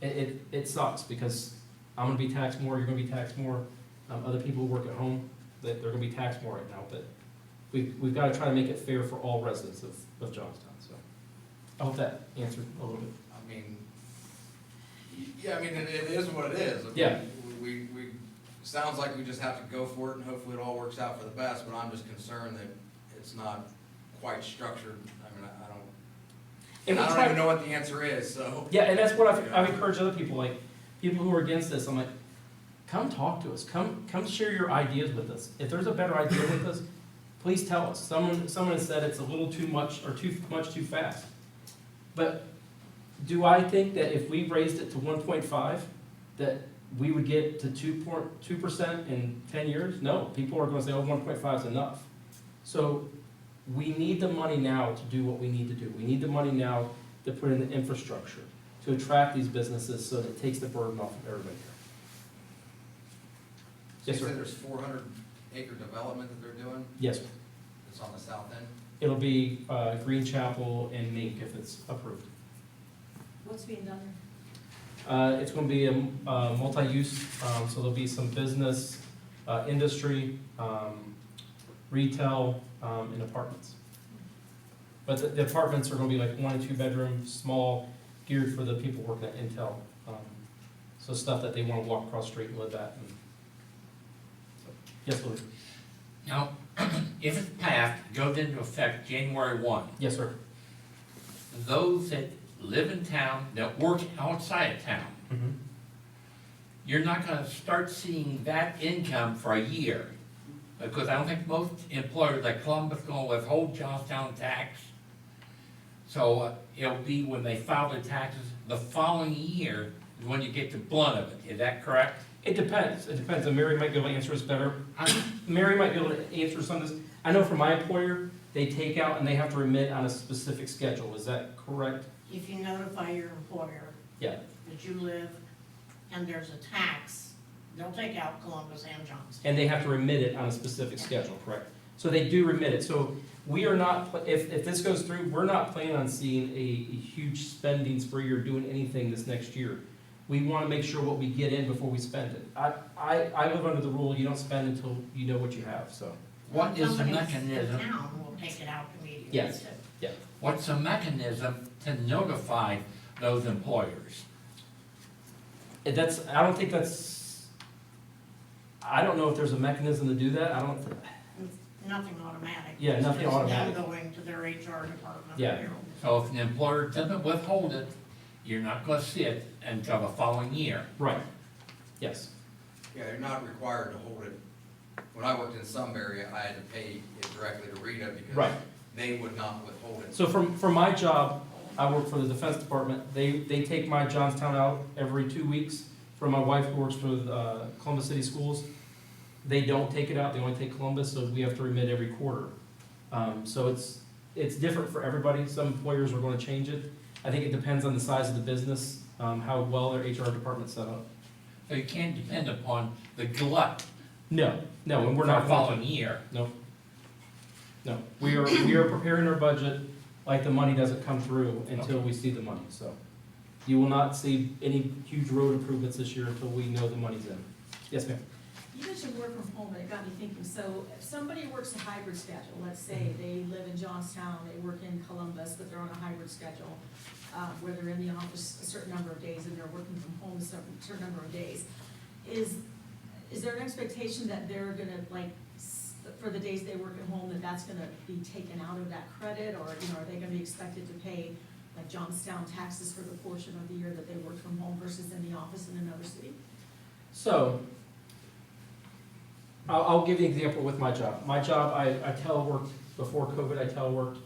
Speaker 1: it sucks, because I'm gonna be taxed more, you're gonna be taxed more. Other people who work at home, they're gonna be taxed more right now, but we've got to try to make it fair for all residents of Johnstown. So I hope that answered a little bit.
Speaker 7: I mean, yeah, I mean, it is what it is. I mean,
Speaker 1: Yeah.
Speaker 7: We, sounds like we just have to go for it, and hopefully it all works out for the best, but I'm just concerned that it's not quite structured. I mean,
Speaker 1: And we
Speaker 7: I don't
Speaker 1: try-
Speaker 7: even know what the answer is, so.
Speaker 1: Yeah, and that's what I've encouraged other people, like people who are against this. I'm like, come talk to us. Come share your ideas with us. If there's a better idea with us, please tell us. Someone has said it's a little too much or too fast. But do I think that if we raised it to 1.5, that we would get to 2% in 10 years? No, people are going to say, oh, 1.5 is enough. So we need the money now to do what we need to do. We need the money now to put in the infrastructure, to attract these businesses so that it takes the burden off of everybody here.
Speaker 7: So
Speaker 1: Yes,
Speaker 7: you
Speaker 1: sir.
Speaker 7: said there's 400-acre development that they're doing?
Speaker 1: Yes, sir.
Speaker 7: It's on the south end?
Speaker 1: It'll be Green Chapel and Mink if it's approved.
Speaker 5: What's being done there?
Speaker 1: It's going to be a multi-use, so there'll be some business, industry, retail, and apartments. But the apartments are going to be like 1 and 2 bedroom, small, geared for the people working at Intel. So stuff that they want to walk across the street and live at. And so, yes, Louis.
Speaker 8: Now, if it's passed, goes into effect January 1,
Speaker 1: Yes, sir.
Speaker 8: those that live in town, that work outside of town,
Speaker 1: Mm-hmm.
Speaker 8: you're not gonna start seeing that income for a year. Because I don't think most employers like Columbus gonna withhold Johnstown tax. So it'll be when they file their taxes, the following year is when you get the blunt of it. Is that correct?
Speaker 1: It depends. It depends. And Mary might be able to answer us better. Mary might be able to answer some of this. I know for my employer, they take out and they have to remit on a specific schedule. Is that correct?
Speaker 6: If you notify your employer
Speaker 1: Yeah.
Speaker 6: that you live and there's a tax, they'll take out Columbus and Johnston.
Speaker 1: And they have to remit it on a specific schedule, correct? So they do remit it. So we are not, if this goes through, we're not planning on seeing a huge spending spree or doing anything this next year. We want to make sure what we get in before we spend it. I live under the rule, you don't spend until you know what you have, so.
Speaker 8: What is the
Speaker 6: Companies,
Speaker 8: mechanism?
Speaker 6: The town will take it out immediately.
Speaker 1: Yes.
Speaker 6: too.
Speaker 1: Yeah.
Speaker 8: What's the mechanism to notify those employers?
Speaker 1: I don't think that's, I don't know if there's a mechanism to do that. I don't,
Speaker 6: It's nothing automatic.
Speaker 1: Yeah, nothing
Speaker 6: It's just
Speaker 1: automatic.
Speaker 6: them going to their HR department.
Speaker 1: Yeah.
Speaker 8: So if an employer doesn't withhold it, you're not gonna see it until the following year.
Speaker 1: right. Yes.
Speaker 7: Yeah, you're not required to hold it. When I worked in Sunbury, I had to pay it directly to Rita because
Speaker 1: Right.
Speaker 7: they would not withhold it.
Speaker 1: So from my job, I work for the Defense Department. They take my Johnstown out every 2 weeks. For my wife who works for Columbus City Schools, they don't take it out, they only take Columbus, so we have to remit every quarter. So it's different for everybody. Some employers are gonna change it. I think it depends on the size of the business, how well their HR department's set up.
Speaker 8: So you can't depend upon the glut
Speaker 1: No, and we're
Speaker 8: for
Speaker 1: not
Speaker 8: the following year.
Speaker 1: No. We are preparing our budget like the money doesn't come through until we see the money, so. You will not see any huge road improvements this year until we know the money's in. Yes, ma'am?
Speaker 5: You mentioned work from home, and it got me thinking, so if somebody works a hybrid schedule, let's say they live in Johnstown, they work in Columbus, but they're on a hybrid schedule, where they're in the office a certain number of days and they're working from home a certain number of days, is there an expectation that they're gonna, like, for the days they work at home, that's gonna be taken out of that credit, or, you know, are they gonna be expected to pay, like, Johnstown taxes for the portion of the year that they work from home versus in the office in another city?
Speaker 1: So, I'll give you an example with my job. My job, I teleworked, before COVID, I teleworked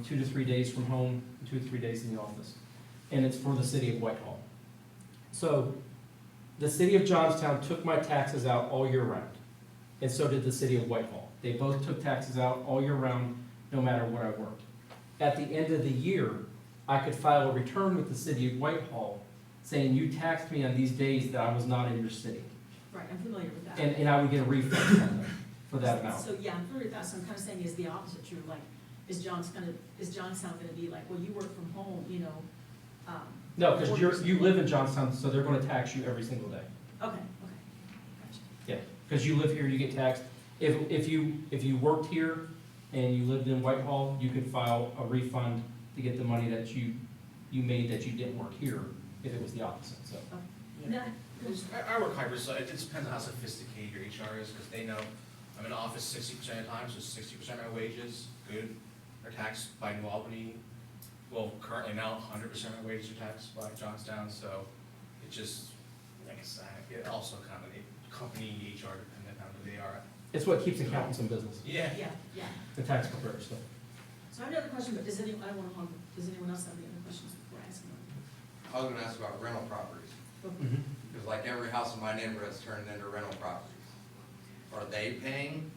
Speaker 1: 2 to 3 days from home, 2 to 3 days in the office. And it's for the city of Whitehall. So, the city of Johnstown took my taxes out all year round, and so did the city of Whitehall. They both took taxes out all year round, no matter what I worked. At the end of the year, I could file a return with the city of Whitehall saying, you taxed me on these days that I was not in your city.
Speaker 5: Right, I'm familiar with that.
Speaker 1: And I would get a refund from them for that amount.
Speaker 5: So, yeah, I'm familiar with that, so I'm kind of saying is the opposite true, like, is Johnstown gonna be like, well, you work from home, you know?
Speaker 1: No, because you live in Johnstown, so they're gonna tax you every single day.
Speaker 5: Okay, gotcha.
Speaker 1: Yeah, because you live here, you get taxed. If you worked here and you lived in Whitehall, you could file a refund to get the money that you made that you didn't work here, if it was the opposite, so.
Speaker 5: No,
Speaker 9: I work hybrid, so it just depends on how sophisticated your HR is, because they know I'm in the office 60% of the time, so 60% of my wages, good, are taxed by New Albany. Well, currently now, 100% of my wages are taxed by Johnstown, so it just, like I said, it also kind of, company HR dependent on who they are.
Speaker 1: It's what keeps accountants in business,
Speaker 9: Yeah.
Speaker 5: yeah.
Speaker 1: the tax preparers, so.
Speaker 5: So I have another question, but does anyone else have any other questions before I ask them?
Speaker 7: I was gonna ask about rental properties, because like every house in my neighborhood is turned into rental properties. Are they paying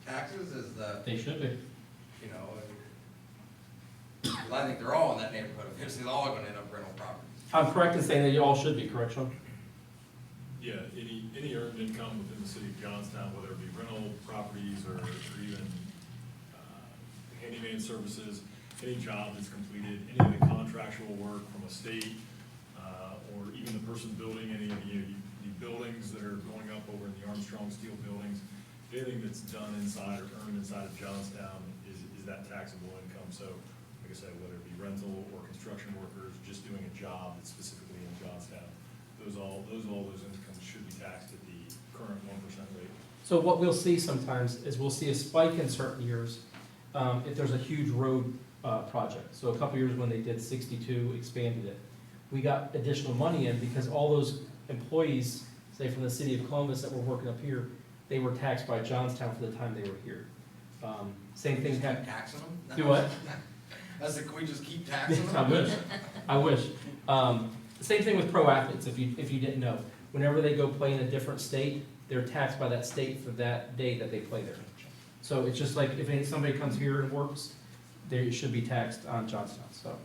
Speaker 7: taxes? Is the,
Speaker 1: They should be.
Speaker 7: you know, 'cause I think they're all in that neighborhood, eventually they're all gonna end up rental properties.
Speaker 1: I'm correct in saying that you all should be, correct, Sean?
Speaker 3: Yeah, any earned income within the city of Johnstown, whether it be rental properties or even handyman services, any job that's completed, any of the contractual work from a state, or even the person building any of the buildings that are going up over in the Armstrong Steel buildings, anything that's done inside or earned inside of Johnstown is that taxable income. So, like I said, whether it be rental or construction workers just doing a job that's specifically in Johnstown, all those incomes should be taxed at the current 1% rate.
Speaker 1: So what we'll see sometimes is we'll see a spike in certain years, if there's a huge road project. So a couple years when they did 62, expanded it. We got additional money in because all those employees, say from the city of Columbus that were working up here, they were taxed by Johnstown for the time they were here. Same thing
Speaker 7: Just keep
Speaker 1: happened.
Speaker 7: taxing them?
Speaker 1: Do what?
Speaker 7: That's can we just keep taxing them?
Speaker 1: I wish. Same thing with pro athletes, if you didn't know. Whenever they go play in a different state, they're taxed by that state for that day that they play there. So it's just like if somebody comes here and works, they should be taxed on Johnstown, so.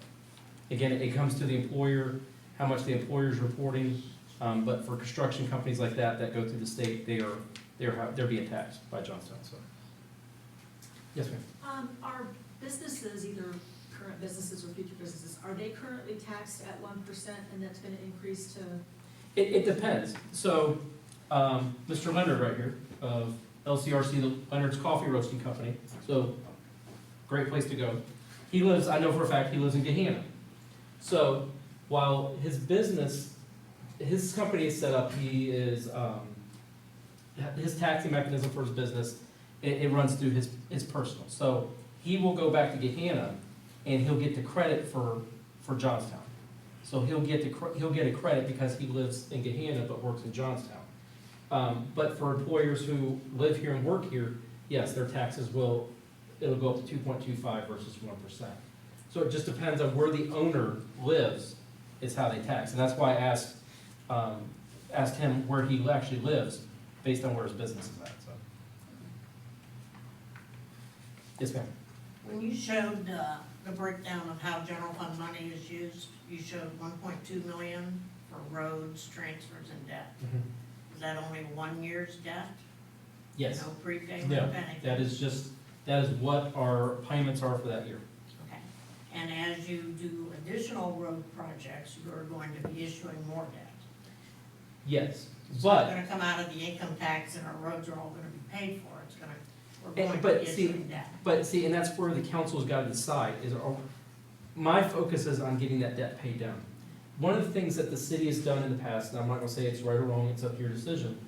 Speaker 1: Again, it comes to the employer, how much the employer's reporting, but for construction companies like that go through the state, they're being taxed by Johnstown, so. Yes, ma'am.
Speaker 5: Are businesses, either current businesses or future businesses, are they currently taxed at 1% and that's gonna increase to?
Speaker 1: It depends. So, Mr. Leonard right here of LCRC, the Leonard's Coffee Roasting Company, so great place to go. He lives, I know for a fact, he lives in Gahanna. So while his business, his company is set up, he is, his taxing mechanism for his business, it runs through his personal. So he will go back to Gahanna and he'll get the credit for Johnstown. So he'll get a credit because he lives in Gahanna but works in Johnstown. But for employers who live here and work here, yes, their taxes it'll go up to 2.25 versus 1%. So it just depends on where the owner lives, is how they tax. And that's why I asked him where he actually lives, based on where his business is at, so. Yes, ma'am.
Speaker 6: When you showed the breakdown of how general fund money is used, you showed 1.2 million for roads, transfers, and debt. Is that only 1 year's debt?
Speaker 1: Yes.
Speaker 6: No prepayment
Speaker 1: No,
Speaker 6: of anything?
Speaker 1: that is what our payments are for that year.
Speaker 6: Okay. And as you do additional road projects, you're going to be issuing more debt?
Speaker 1: Yes,
Speaker 6: It's
Speaker 1: but.
Speaker 6: not gonna come out of the income tax and our roads are all gonna be paid for, it's gonna, we're going to
Speaker 1: But
Speaker 6: be
Speaker 1: see,
Speaker 6: issuing debt.
Speaker 1: But see, and that's where the council's got to decide, my focus is on getting that debt paid down. One of the things that the city has done in the past, and I'm not gonna say it's right or wrong, it's up to your decision,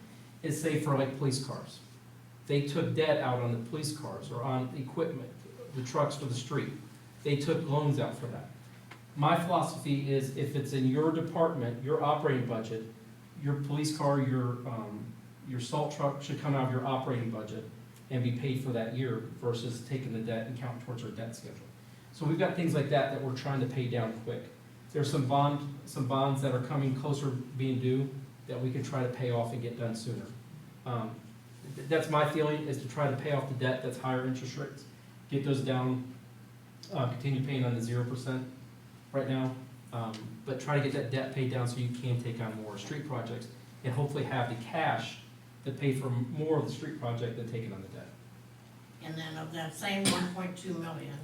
Speaker 1: is say for like police cars. They took debt out on the police cars or on equipment, the trucks for the street. They took loans out for that. My philosophy is if it's in your department, your operating budget, your police car, your salt truck should come out of your operating budget and be paid for that year versus taking the debt and count towards our debt schedule. So we've got things like that that we're trying to pay down quick. There's some bonds that are coming closer being due that we can try to pay off and get done sooner. That's my feeling, is to try to pay off the debt that's higher interest rates, get those down, continue paying on the 0% right now, but try to get that debt paid down so you can take on more street projects and hopefully have the cash to pay for more of the street project than taking on the debt.
Speaker 6: And then of that same 1.2 million,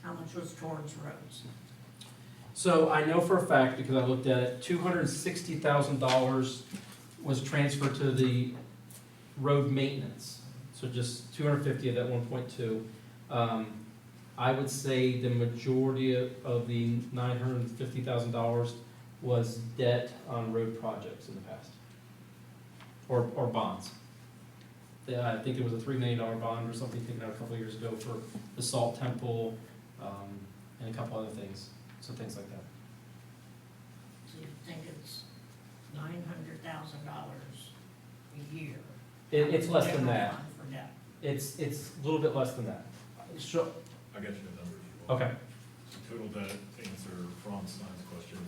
Speaker 6: how much was towards roads?
Speaker 1: So I know for a fact, because I looked at it, $260,000 was transferred to the road maintenance. So just 250 of that 1.2. I would say the majority of the $950,000 was debt on road projects in the past. Or bonds. Yeah, I think it was a $3 million bond or something taken out a couple of years ago for the Salt Temple, and a couple other things, some things like that.
Speaker 6: So you think it's $900,000 a year?
Speaker 1: It's less than
Speaker 6: General
Speaker 1: that.
Speaker 6: fund for debt.
Speaker 1: It's a little bit less than that. Sure.
Speaker 3: I got you the numbers. if you want.
Speaker 1: Okay.
Speaker 3: Total debt, answer Franz Stein's question.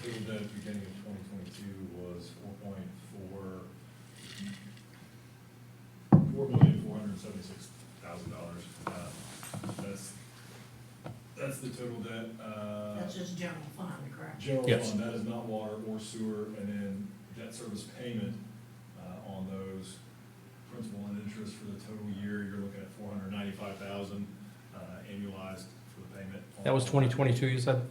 Speaker 3: Total debt at the beginning of 2022 was $4.476,000. That's the total debt.
Speaker 6: That's just general fund, correct?
Speaker 3: General
Speaker 1: Yes.
Speaker 3: fund, that is not water or sewer, and then debt service payment on those, principal and interest for the total year, you're looking at $495,000 annualized for the payment.
Speaker 1: That was 2022, you said?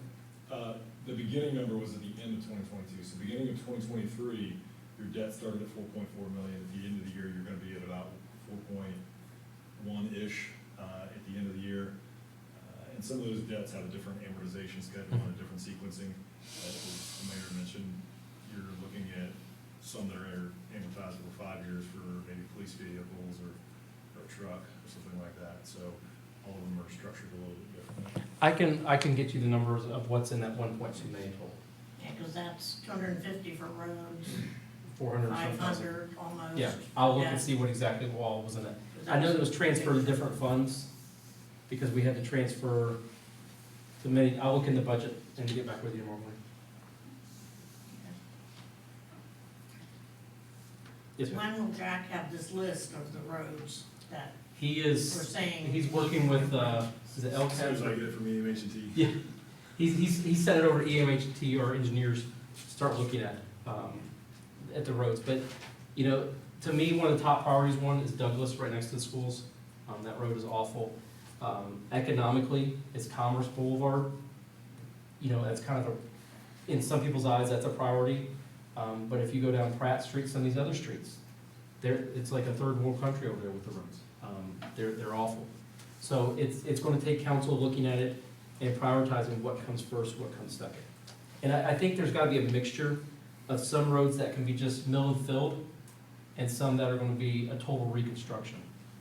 Speaker 3: The beginning number was at the end of 2022, so beginning of 2023, your debt started at 4.4 million. At the end of the year, you're gonna be at about 4.1-ish at the end of the year. And some of those debts have a different amortization schedule and a different sequencing. As the mayor mentioned, you're looking at some that are amortized over 5 years for maybe police vehicles or a truck or something like that. So all of them are structured a little bit differently.
Speaker 1: I can get you the numbers of what's in that 1.2 million total.
Speaker 6: Yeah, because that's 250 for roads,
Speaker 1: 400 or something.
Speaker 6: 500 almost.
Speaker 1: Yeah, I'll look
Speaker 6: Yeah.
Speaker 1: and see what exactly all was in it.
Speaker 6: 'Cause
Speaker 1: I know
Speaker 6: that's-
Speaker 1: it was transferred to different funds, because we had to transfer to many, I'll look in the budget and get back with you tomorrow morning. Yes, ma'am.
Speaker 6: When will Jack have this list of the roads that
Speaker 1: He
Speaker 6: we're
Speaker 1: is,
Speaker 6: saying?
Speaker 1: he's working with, is it
Speaker 3: As soon as I
Speaker 1: LCAT?
Speaker 3: get it from EMH&T.
Speaker 1: Yeah, he sent it over to EMHT, our engineers, to start looking at the roads. But, you know, to me, one of the top priorities, one is Douglas, right next to the schools. That road is awful. Economically, it's Commerce Boulevard. You know, that's kind of a, in some people's eyes, that's a priority. But if you go down Pratt Street, some of these other streets, it's like a third world country over there with the roads. They're awful. So it's gonna take council looking at it and prioritizing what comes first, what comes second. And I think there's gotta be a mixture of some roads that can be just mill and filled, and some that are gonna be a total reconstruction.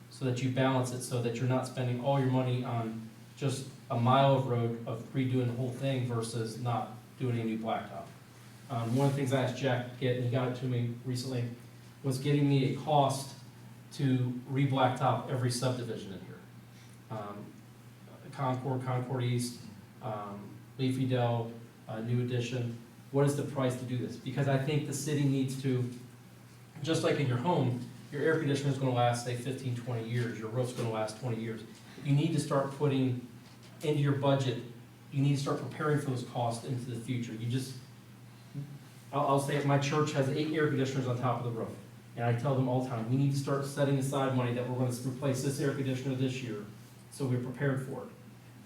Speaker 1: So that you balance it, so that you're not spending all your money on just a mile of road of redoing the whole thing versus not doing any new blacktop. One of the things I asked Jack to get, and he got it to me recently, was getting me a cost to re-blacktop every subdivision in here. Concord, Concord East, Leafy Dell, New Addition. What is the price to do this? Because I think the city needs to, just like in your home, your air conditioner is gonna last, say, 15, 20 years, your roof's gonna last 20 years. You need to start putting into your budget, you need to start preparing for those costs into the future. You just, I'll say it, my church has 8 air conditioners on top of the roof. And I tell them all the time, we need to start setting aside money that we're gonna replace this air conditioner this year, so we're prepared for it.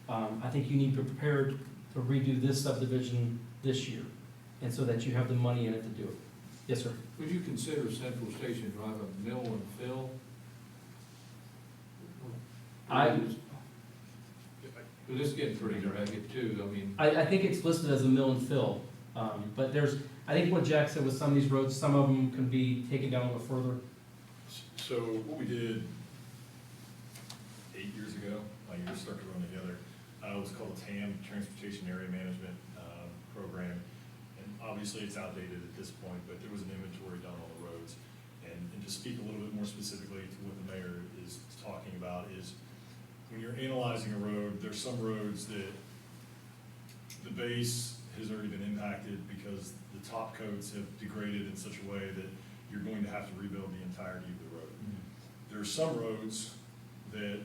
Speaker 1: I think you need to be prepared to redo this subdivision this year, and so that you have the money in it to do it. Yes, sir.
Speaker 4: Would you consider Central Station Drive a mill and fill? But this is getting pretty ragged too, I mean.
Speaker 1: I think it's listed as a mill and fill, but there's, I think what Jack said with some of these roads, some of them can be taken down a little further.
Speaker 3: So what we did 8 years ago, my years started to run together, was called a TAM, Transportation Area Management Program. And obviously it's outdated at this point, but there was an inventory done on the roads. And to speak a little bit more specifically to what the mayor is talking about is when you're analyzing a road, there's some roads that the base has already been impacted because the top coats have degraded in such a way that you're going to have to rebuild the entirety of the road. There are some roads that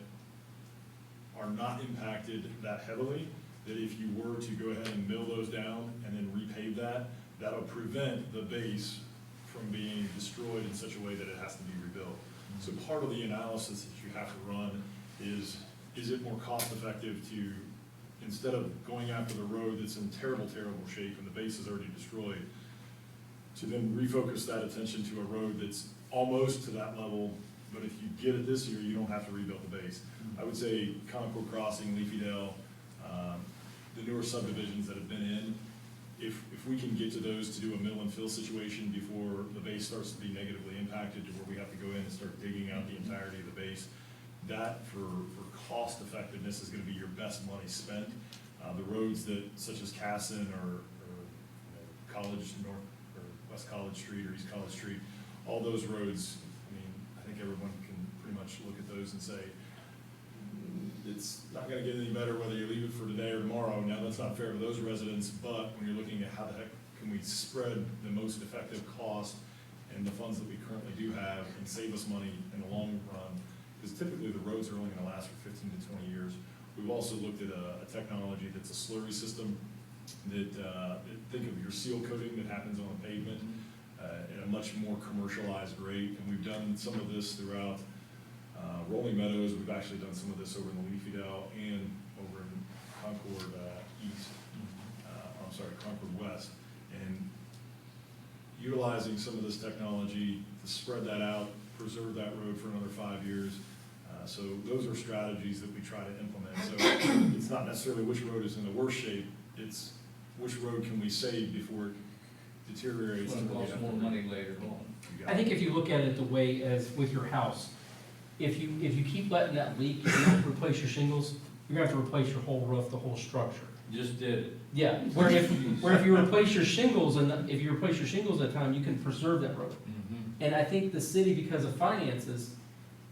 Speaker 3: are not impacted that heavily, that if you were to go ahead and mill those down and then repave that, that'll prevent the base from being destroyed in such a way that it has to be rebuilt. So part of the analysis that you have to run is it more cost effective to, instead of going after the road that's in terrible, terrible shape and the base is already destroyed, to then refocus that attention to a road that's almost to that level, but if you get it this year, you don't have to rebuild the base. I would say Concord Crossing, Leafy Dell, the newer subdivisions that have been in, if we can get to those to do a mill and fill situation before the base starts to be negatively impacted to where we have to go in and start digging out the entirety of the base, that for cost effectiveness is gonna be your best money spent. The roads that, such as Casson or College North, or West College Street or East College Street, all those roads, I mean, I think everyone can pretty much look at those and say, it's not gonna get any better whether you leave it for today or tomorrow. Now, that's not fair to those residents, but when you're looking at how the heck can we spread the most effective cost and the funds that we currently do have and save us money in the long run, because typically the roads are only gonna last for 15 to 20 years. We've also looked at a technology that's a slurry system that, think of your seal coating that happens on the pavement at a much more commercialized rate. And we've done some of this throughout Rolling Meadows. We've actually done some of this over in the Leafy Dell and over in Concord East, Concord West. And utilizing some of this technology to spread that out, preserve that road for another 5 years. So those are strategies that we try to implement. So it's not necessarily which road is in the worst shape, it's which road can we save before it deteriorates.
Speaker 4: It's gonna cost more money later on.
Speaker 1: I think if you look at it the way as with your house, if you keep letting that leak, you don't replace your shingles, you're gonna have to replace your whole roof, the whole structure.
Speaker 4: Just did it.
Speaker 1: Yeah, where if you replace your shingles, and if you replace your shingles at a time, you can preserve that road. And I think the city, because of finances,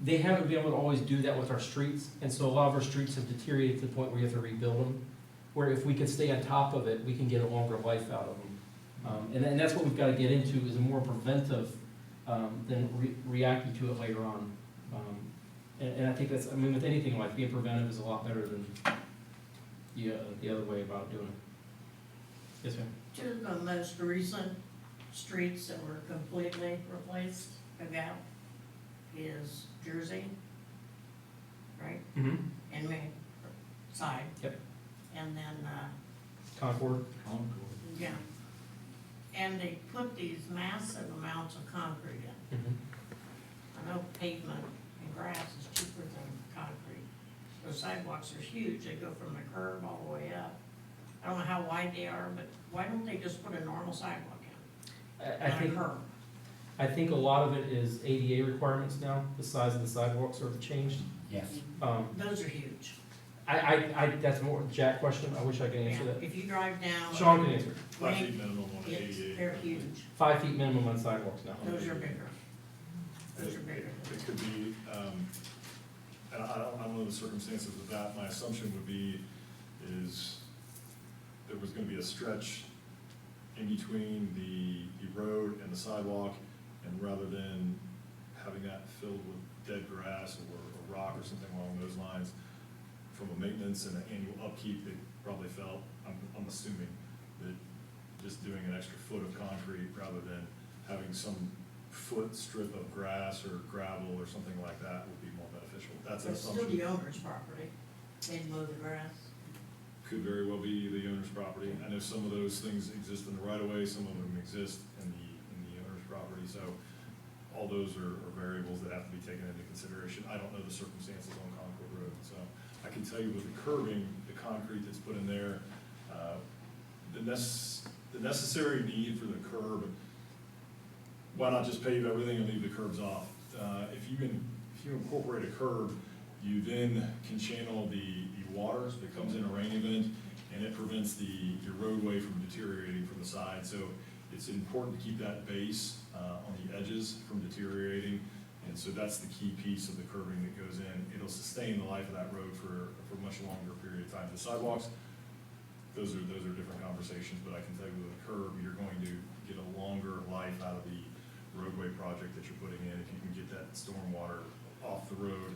Speaker 1: they haven't been able to always do that with our streets, and so a lot of our streets have deteriorated to the point where you have to rebuild them. Where if we could stay on top of it, we can get a longer life out of them. And that's what we've got to get into, is more preventive than reacting to it later on. And I think that's, I mean, with anything in life, being preventive is a lot better than the other way about doing it. Yes, ma'am?
Speaker 6: Two of the most recent streets that were completely replaced, again, is Jersey, right?
Speaker 1: Mm-hmm.
Speaker 6: And Main side.
Speaker 1: Yep.
Speaker 6: And then,
Speaker 1: Concord.
Speaker 6: yeah. And they put these massive amounts of concrete in.
Speaker 1: Mm-hmm.
Speaker 6: I know pavement and grass is cheaper than concrete. The sidewalks are huge, they go from the curb all the way up. I don't know how wide they are, but why don't they just put a normal sidewalk in?
Speaker 1: I think,
Speaker 6: Curb.
Speaker 1: I think a lot of it is ADA requirements now, the size of the sidewalks are changed.
Speaker 8: Yes.
Speaker 6: Those are huge.
Speaker 1: That's more Jack question, I wish I could answer
Speaker 6: Yeah,
Speaker 1: that.
Speaker 6: if you drive down.
Speaker 1: Sean can answer.
Speaker 3: 5 feet minimum on the
Speaker 6: It's,
Speaker 3: 88.
Speaker 6: they're huge.
Speaker 1: 5 feet minimum on sidewalks now.
Speaker 6: Those are bigger. Those are bigger.
Speaker 3: It could be, and I don't know the circumstances of that, my assumption would be is there was gonna be a stretch in between the road and the sidewalk, and rather than having that filled with dead grass or rock or something along those lines, from a maintenance and an annual upkeep, they probably felt, I'm assuming, that just doing an extra foot of concrete rather than having some foot strip of grass or gravel or something like that would be more beneficial. That's an
Speaker 6: It's still
Speaker 3: assumption.
Speaker 6: the owner's property, they'd mow the grass.
Speaker 3: Could very well be the owner's property. I know some of those things exist in the right of way, some of them exist in the owner's property, so all those are variables that have to be taken into consideration. I don't know the circumstances on Concord Road, so I can tell you with the curbing, the concrete that's put in there, the necessary need for the curb, why not just pave everything and leave the curbs off? If you incorporate a curb, you then can channel the water that comes in a rain event, and it prevents your roadway from deteriorating from the side. So it's important to keep that base on the edges from deteriorating, and so that's the key piece of the curbing that goes in. It'll sustain the life of that road for a much longer period of time. The sidewalks, those are different conversations, but I can tell you with a curb, you're going to get a longer life out of the roadway project that you're putting in if you can get that storm water off the road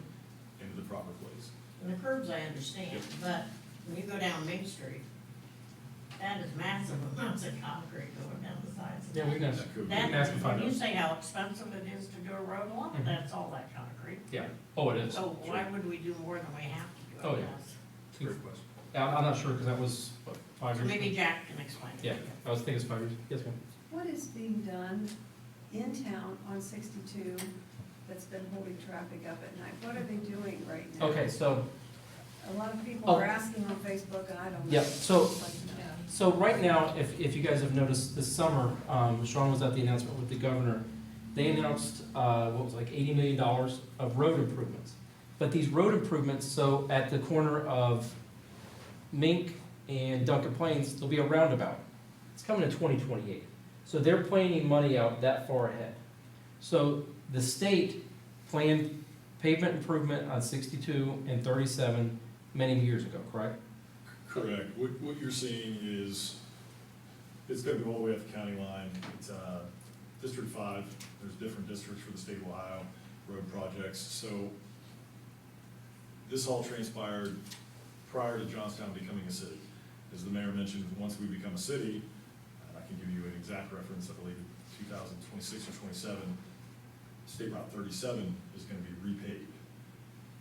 Speaker 3: into the proper place.
Speaker 6: And the curbs I understand, but when you go down Main Street, that is massive amounts of concrete going down the sides.
Speaker 1: Yeah, we can ask, we
Speaker 6: That,
Speaker 1: can ask and find
Speaker 6: when you
Speaker 1: out.
Speaker 6: say how expensive it is to do a road, a lot of
Speaker 1: Mhm.
Speaker 6: that's all that concrete.
Speaker 1: Yeah, oh, it is.
Speaker 6: So why would we do more than we have to do? I
Speaker 1: Oh, yeah.
Speaker 6: guess?
Speaker 3: Great question.
Speaker 1: Yeah, I'm not sure, because that was, what, 5 years ago?
Speaker 6: Maybe Jack can explain it.
Speaker 1: Yeah, I was thinking it's 5 years. Yes, ma'am.
Speaker 10: What is being done in town on 62 that's been holding traffic up at night? What are they doing right now?
Speaker 1: Okay, so,
Speaker 10: A lot of people
Speaker 1: Oh.
Speaker 10: are asking on Facebook, and I don't know.
Speaker 1: Yep, so-
Speaker 10: I'd like to know.
Speaker 1: so right now, if you guys have noticed, this summer, Sean was at the announcement with the governor. They announced, what was it, like $80 million of road improvements. But these road improvements, so at the corner of Mink and Duncan Plains, there'll be a roundabout. It's coming in 2028. So they're planning money out that far ahead. So the state planned pavement improvement on 62 and 37 many years ago, correct?
Speaker 3: Correct. What you're seeing is, it's gonna go all the way up the county line. It's, District 5, there's different districts for the state of Ohio, road projects. So this all transpired prior to Johnstown becoming a city. As the mayor mentioned, once we become a city, and I can give you an exact reference, I believe 2026 or 27, State Route 37 is gonna be repaved.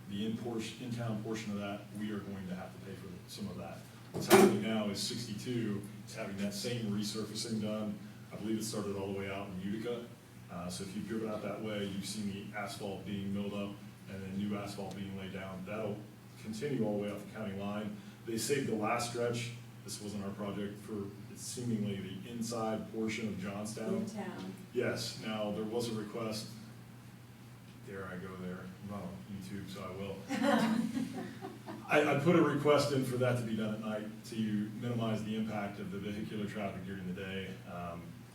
Speaker 3: The in-town portion of that, we are going to have to pay for some of that. What's happening now is 62 is having that same resurfacing done. I believe it started all the way out in Utica. So if you've driven out that way, you've seen the asphalt being milled up and then new asphalt being laid down. That'll continue all the way up the county line. They saved the last stretch. This wasn't our project, for it's seemingly the inside portion of Johnstown.
Speaker 10: In town.
Speaker 3: Yes, now, there was a request, dare I go there, I'm not on YouTube, so I will. I put a request in for that to be done at night to minimize the impact of the vehicular traffic during the day.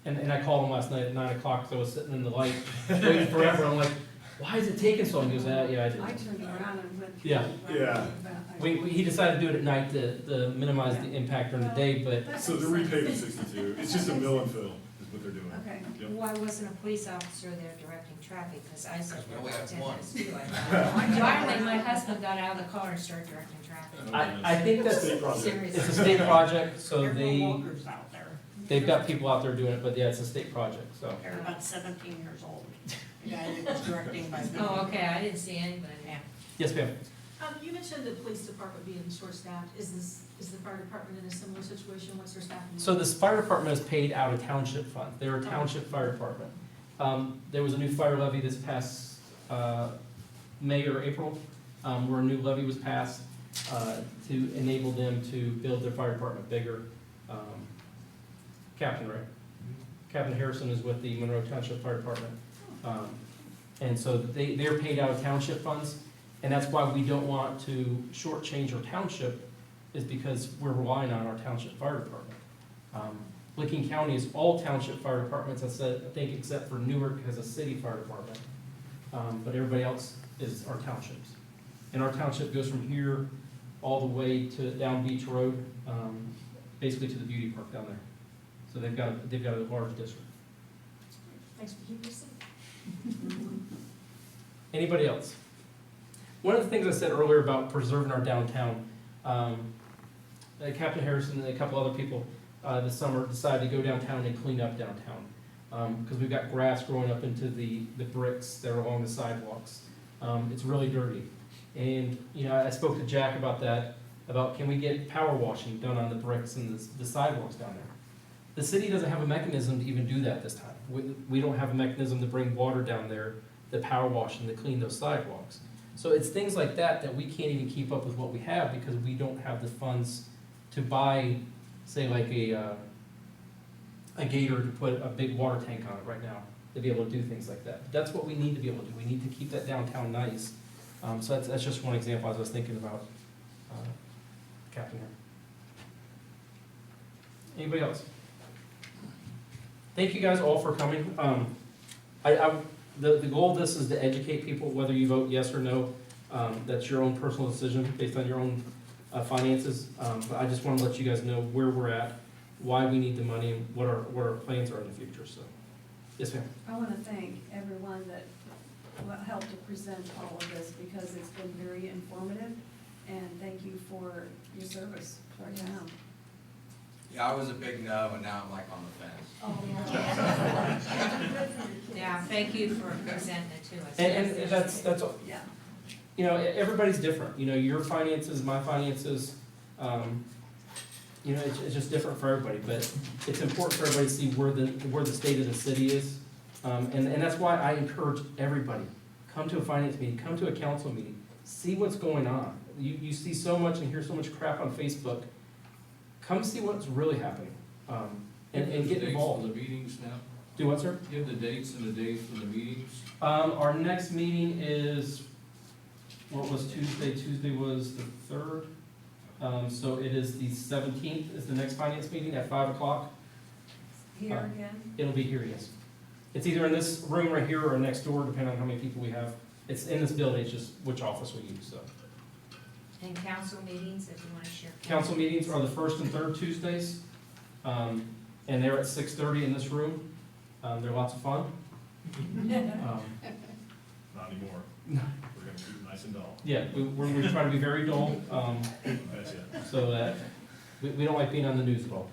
Speaker 1: And I called him last night at 9 o'clock, because I was sitting in the light, waiting forever. I'm like, why is it taking so long? He goes, yeah, I did.
Speaker 10: I turned around and went.
Speaker 1: Yeah.
Speaker 3: Yeah.
Speaker 1: He decided to do it at night to minimize the impact during the day, but
Speaker 3: So they're repaving 62, it's just a mill and fill is what they're doing.
Speaker 10: Okay.
Speaker 3: Yep.
Speaker 11: Why wasn't a police officer there directing traffic? Because I said,
Speaker 7: Because we only have one.
Speaker 11: Finally, my husband got out of the car and started directing traffic.
Speaker 1: I think that's,
Speaker 3: State project.
Speaker 11: Seriously.
Speaker 1: it's a state project, so
Speaker 6: There are no walkers out there.
Speaker 1: they've got people out there doing it, but yeah, it's a state project, so.
Speaker 6: They're about 17 years old. The guy that was directing by.
Speaker 11: Oh, okay, I didn't see anybody.
Speaker 6: Yeah.
Speaker 1: Yes, ma'am.
Speaker 5: You mentioned the police department being short-staffed. Is the fire department in a similar situation? What's their staffing?
Speaker 1: So this fire department is paid out of township funds. They're a township fire department. There was a new fire levy this past May or April, where a new levy was passed to enable them to build their fire department bigger. Captain, right? Captain Harrison is with the Monroe Township Fire Department. And so they're paid out of township funds, and that's why we don't want to shortchange our township, is because we're relying on our township fire department. Licking County is all township fire departments, I think, except for Newark has a city fire department. But everybody else is our townships. And our township goes from here all the way to down Beach Road, basically to the beauty park down there. So they've got a large district.
Speaker 5: Thanks for keeping us safe.
Speaker 1: Anybody else? One of the things I said earlier about preserving our downtown, Captain Harrison and a couple other people this summer decided to go downtown and clean up downtown. Because we've got grass growing up into the bricks that are along the sidewalks. It's really dirty. And, I spoke to Jack about that, about can we get power washing done on the bricks and the sidewalks down there? The city doesn't have a mechanism to even do that this time. We don't have a mechanism to bring water down there, the power wash and to clean those sidewalks. So it's things like that that we can't even keep up with what we have because we don't have the funds to buy, say like a gator to put a big water tank on it right now, to be able to do things like that. But that's what we need to be able to do. We need to keep that downtown nice. So that's just one example as I was thinking about, Captain here. Anybody else? Thank you guys all for coming. The goal of this is to educate people, whether you vote yes or no. That's your own personal decision based on your own finances. But I just want to let you guys know where we're at, why we need the money, and what our plans are in the future. So, yes, ma'am.
Speaker 10: I want to thank everyone that helped to present all of this because it's been very informative, and thank you for your service to our town.
Speaker 7: Yeah, I was a big no, and now I'm like on the fence.
Speaker 10: Oh,
Speaker 11: Yeah, thank you for presenting it to us.
Speaker 1: And that's
Speaker 10: yeah.
Speaker 1: Everybody's different. Your finances, my finances. It's just different for everybody. But it's important for everybody to see where the state of the city is. And that's why I encourage everybody, come to a finance meeting, come to a council meeting, see what's going on. You see so much and hear so much crap on Facebook. Come see what's really happening, and get involved.
Speaker 4: The meetings now?
Speaker 1: Do what, sir?
Speaker 4: Give the dates and the days for the meetings.
Speaker 1: Our next meeting is, what was Tuesday? Tuesday was the 3rd. So it is the 17th is the next finance meeting at 5 o'clock.
Speaker 10: Here again?
Speaker 1: It'll be here, yes. It's either in this room right here or next door, depending on how many people we have. It's in this building, it's just which office we use, so.
Speaker 11: And council meetings, if you want to share.
Speaker 1: Council meetings are the 1st and 3rd Tuesdays, and they're at 6:30 in this room. They're lots of fun.
Speaker 3: Not anymore. We're gonna keep it nice and dull.
Speaker 1: Yeah, we try to be very dull,
Speaker 3: That's it.
Speaker 1: so that we don't like being on the news at all.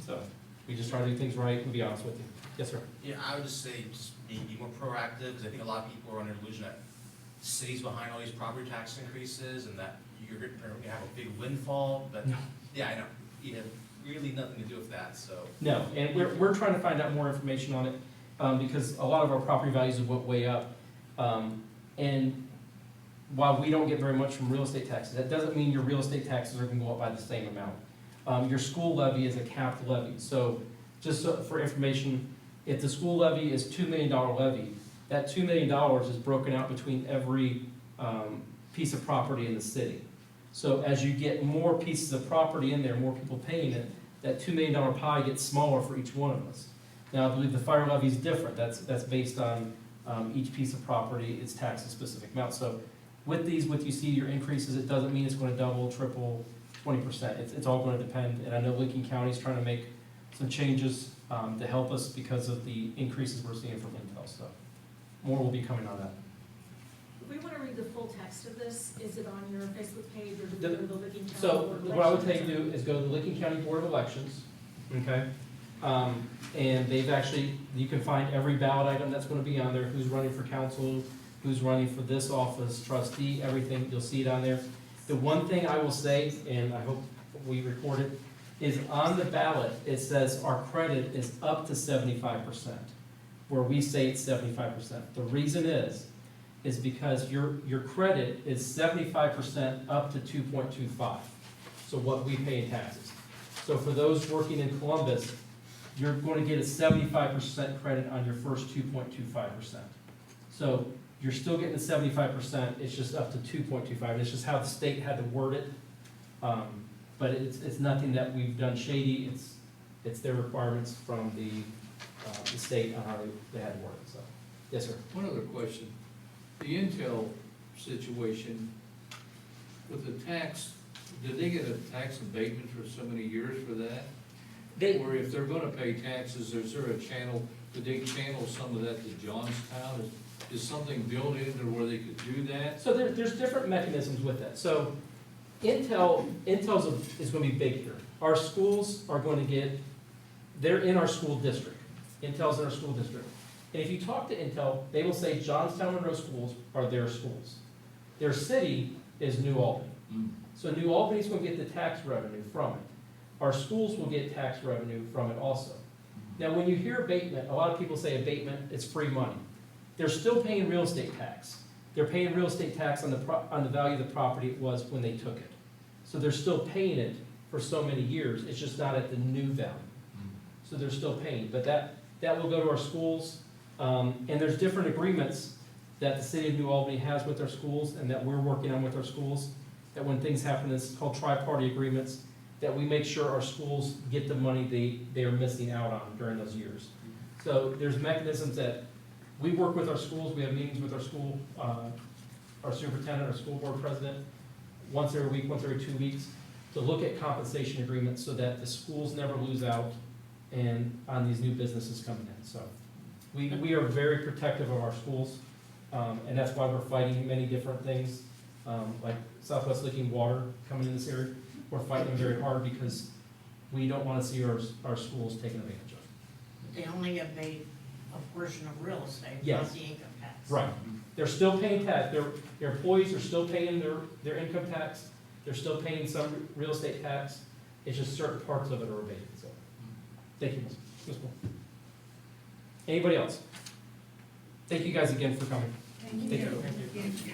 Speaker 1: So we just try to do things right and be honest with you. Yes, sir.
Speaker 9: Yeah, I would just say, just be more proactive, because I think a lot of people are under illusion that the city's behind all these property tax increases, and that you're gonna have a big windfall, but,
Speaker 1: No.
Speaker 9: yeah, I know, you have really nothing to do with that, so.
Speaker 1: No, and we're trying to find out more information on it, because a lot of our property values have went way up. And while we don't get very much from real estate taxes, that doesn't mean your real estate taxes are gonna go up by the same amount. Your school levy is a capped levy, so just for information, if the school levy is $2 million levy, that $2 million is broken out between every piece of property in the city. So as you get more pieces of property in there, more people paying it, that $2 million pie gets smaller for each one of us. Now, I believe the fire levy is different. That's based on each piece of property, it's taxed a specific amount. So with these, you see your increases, it doesn't mean it's going to double, triple, 20%. It's all going to depend. And I know Lincoln County is trying to make some changes to help us because of the increases we're seeing from Intel. So more will be coming on that.
Speaker 5: If we want to read the full text of this, is it on your Facebook page or do we go to the Licking County
Speaker 1: So
Speaker 5: Board of
Speaker 1: what I would tell
Speaker 5: Elections?
Speaker 1: you to do is go to the Licking County Board of Elections, okay? And they've actually, you can find every ballot item that's gonna be on there, who's running for council, who's running for this office, trustee, everything, you'll see it on there. The one thing I will say, and I hope we record it, is on the ballot, it says our credit is up to 75%, where we say it's 75%. The reason is because your credit is 75% up to 2.25, so what we pay in taxes. So for those working in Columbus, you're going to get a 75% credit on your first 2.25%. So you're still getting the 75%, it's just up to 2.25, it's just how the state had to word it. But it's nothing that we've done shady, it's their requirements from the state on how they had to word it, so. Yes, sir.
Speaker 4: One other question. The Intel situation, With the tax, did they get a tax abatement for so many years for that?
Speaker 1: They,
Speaker 4: Or if they're gonna pay taxes, is there a channel, could they channel some of that to Johnstown? Is something built into where they could do that?
Speaker 1: so there's different mechanisms with that. So is gonna be big here. Our schools are going to get, they're in our school district. Intel's in our school district. And if you talk to Intel, they will say Johnstown Monroe schools are their schools. Their city is New Albany.
Speaker 4: Mm.
Speaker 1: So New Albany's gonna get the tax revenue from it. Our schools will get tax revenue from it also. Now, when you hear abatement, a lot of people say abatement, it's free money. They're still paying real estate tax. They're paying real estate tax on the value of the property it was when they took it. So they're still paying it for so many years, it's just not at the new value. So they're still paying, but that will go to our schools. And there's different agreements that the city of New Albany has with our schools and that we're working on with our schools. That when things happen, it's called tri-party agreements, that we make sure our schools get the money they are missing out on during those years. So there's mechanisms that we work with our schools, we have meetings with our school, our superintendent, our school board president, once every week, once every 2 weeks, to look at compensation agreements so that the schools never lose out and on these new businesses coming in. So we are very protective of our schools, and that's why we're fighting many different things, like Southwest Licking Water coming in this area. We're fighting them very hard because we don't want to see our schools taken advantage of.
Speaker 6: They only abate a portion of real estate,
Speaker 1: Yes.
Speaker 6: not the income tax.
Speaker 1: Right. They're still paying tax, their employees are still paying their income tax, they're still paying some real estate tax, it's just certain parts of it are abated, so. Thank you, Ms. Moore. Anybody else? Thank you guys again for coming.
Speaker 10: Thank you.
Speaker 1: Thank you.
Speaker 6: Thank you.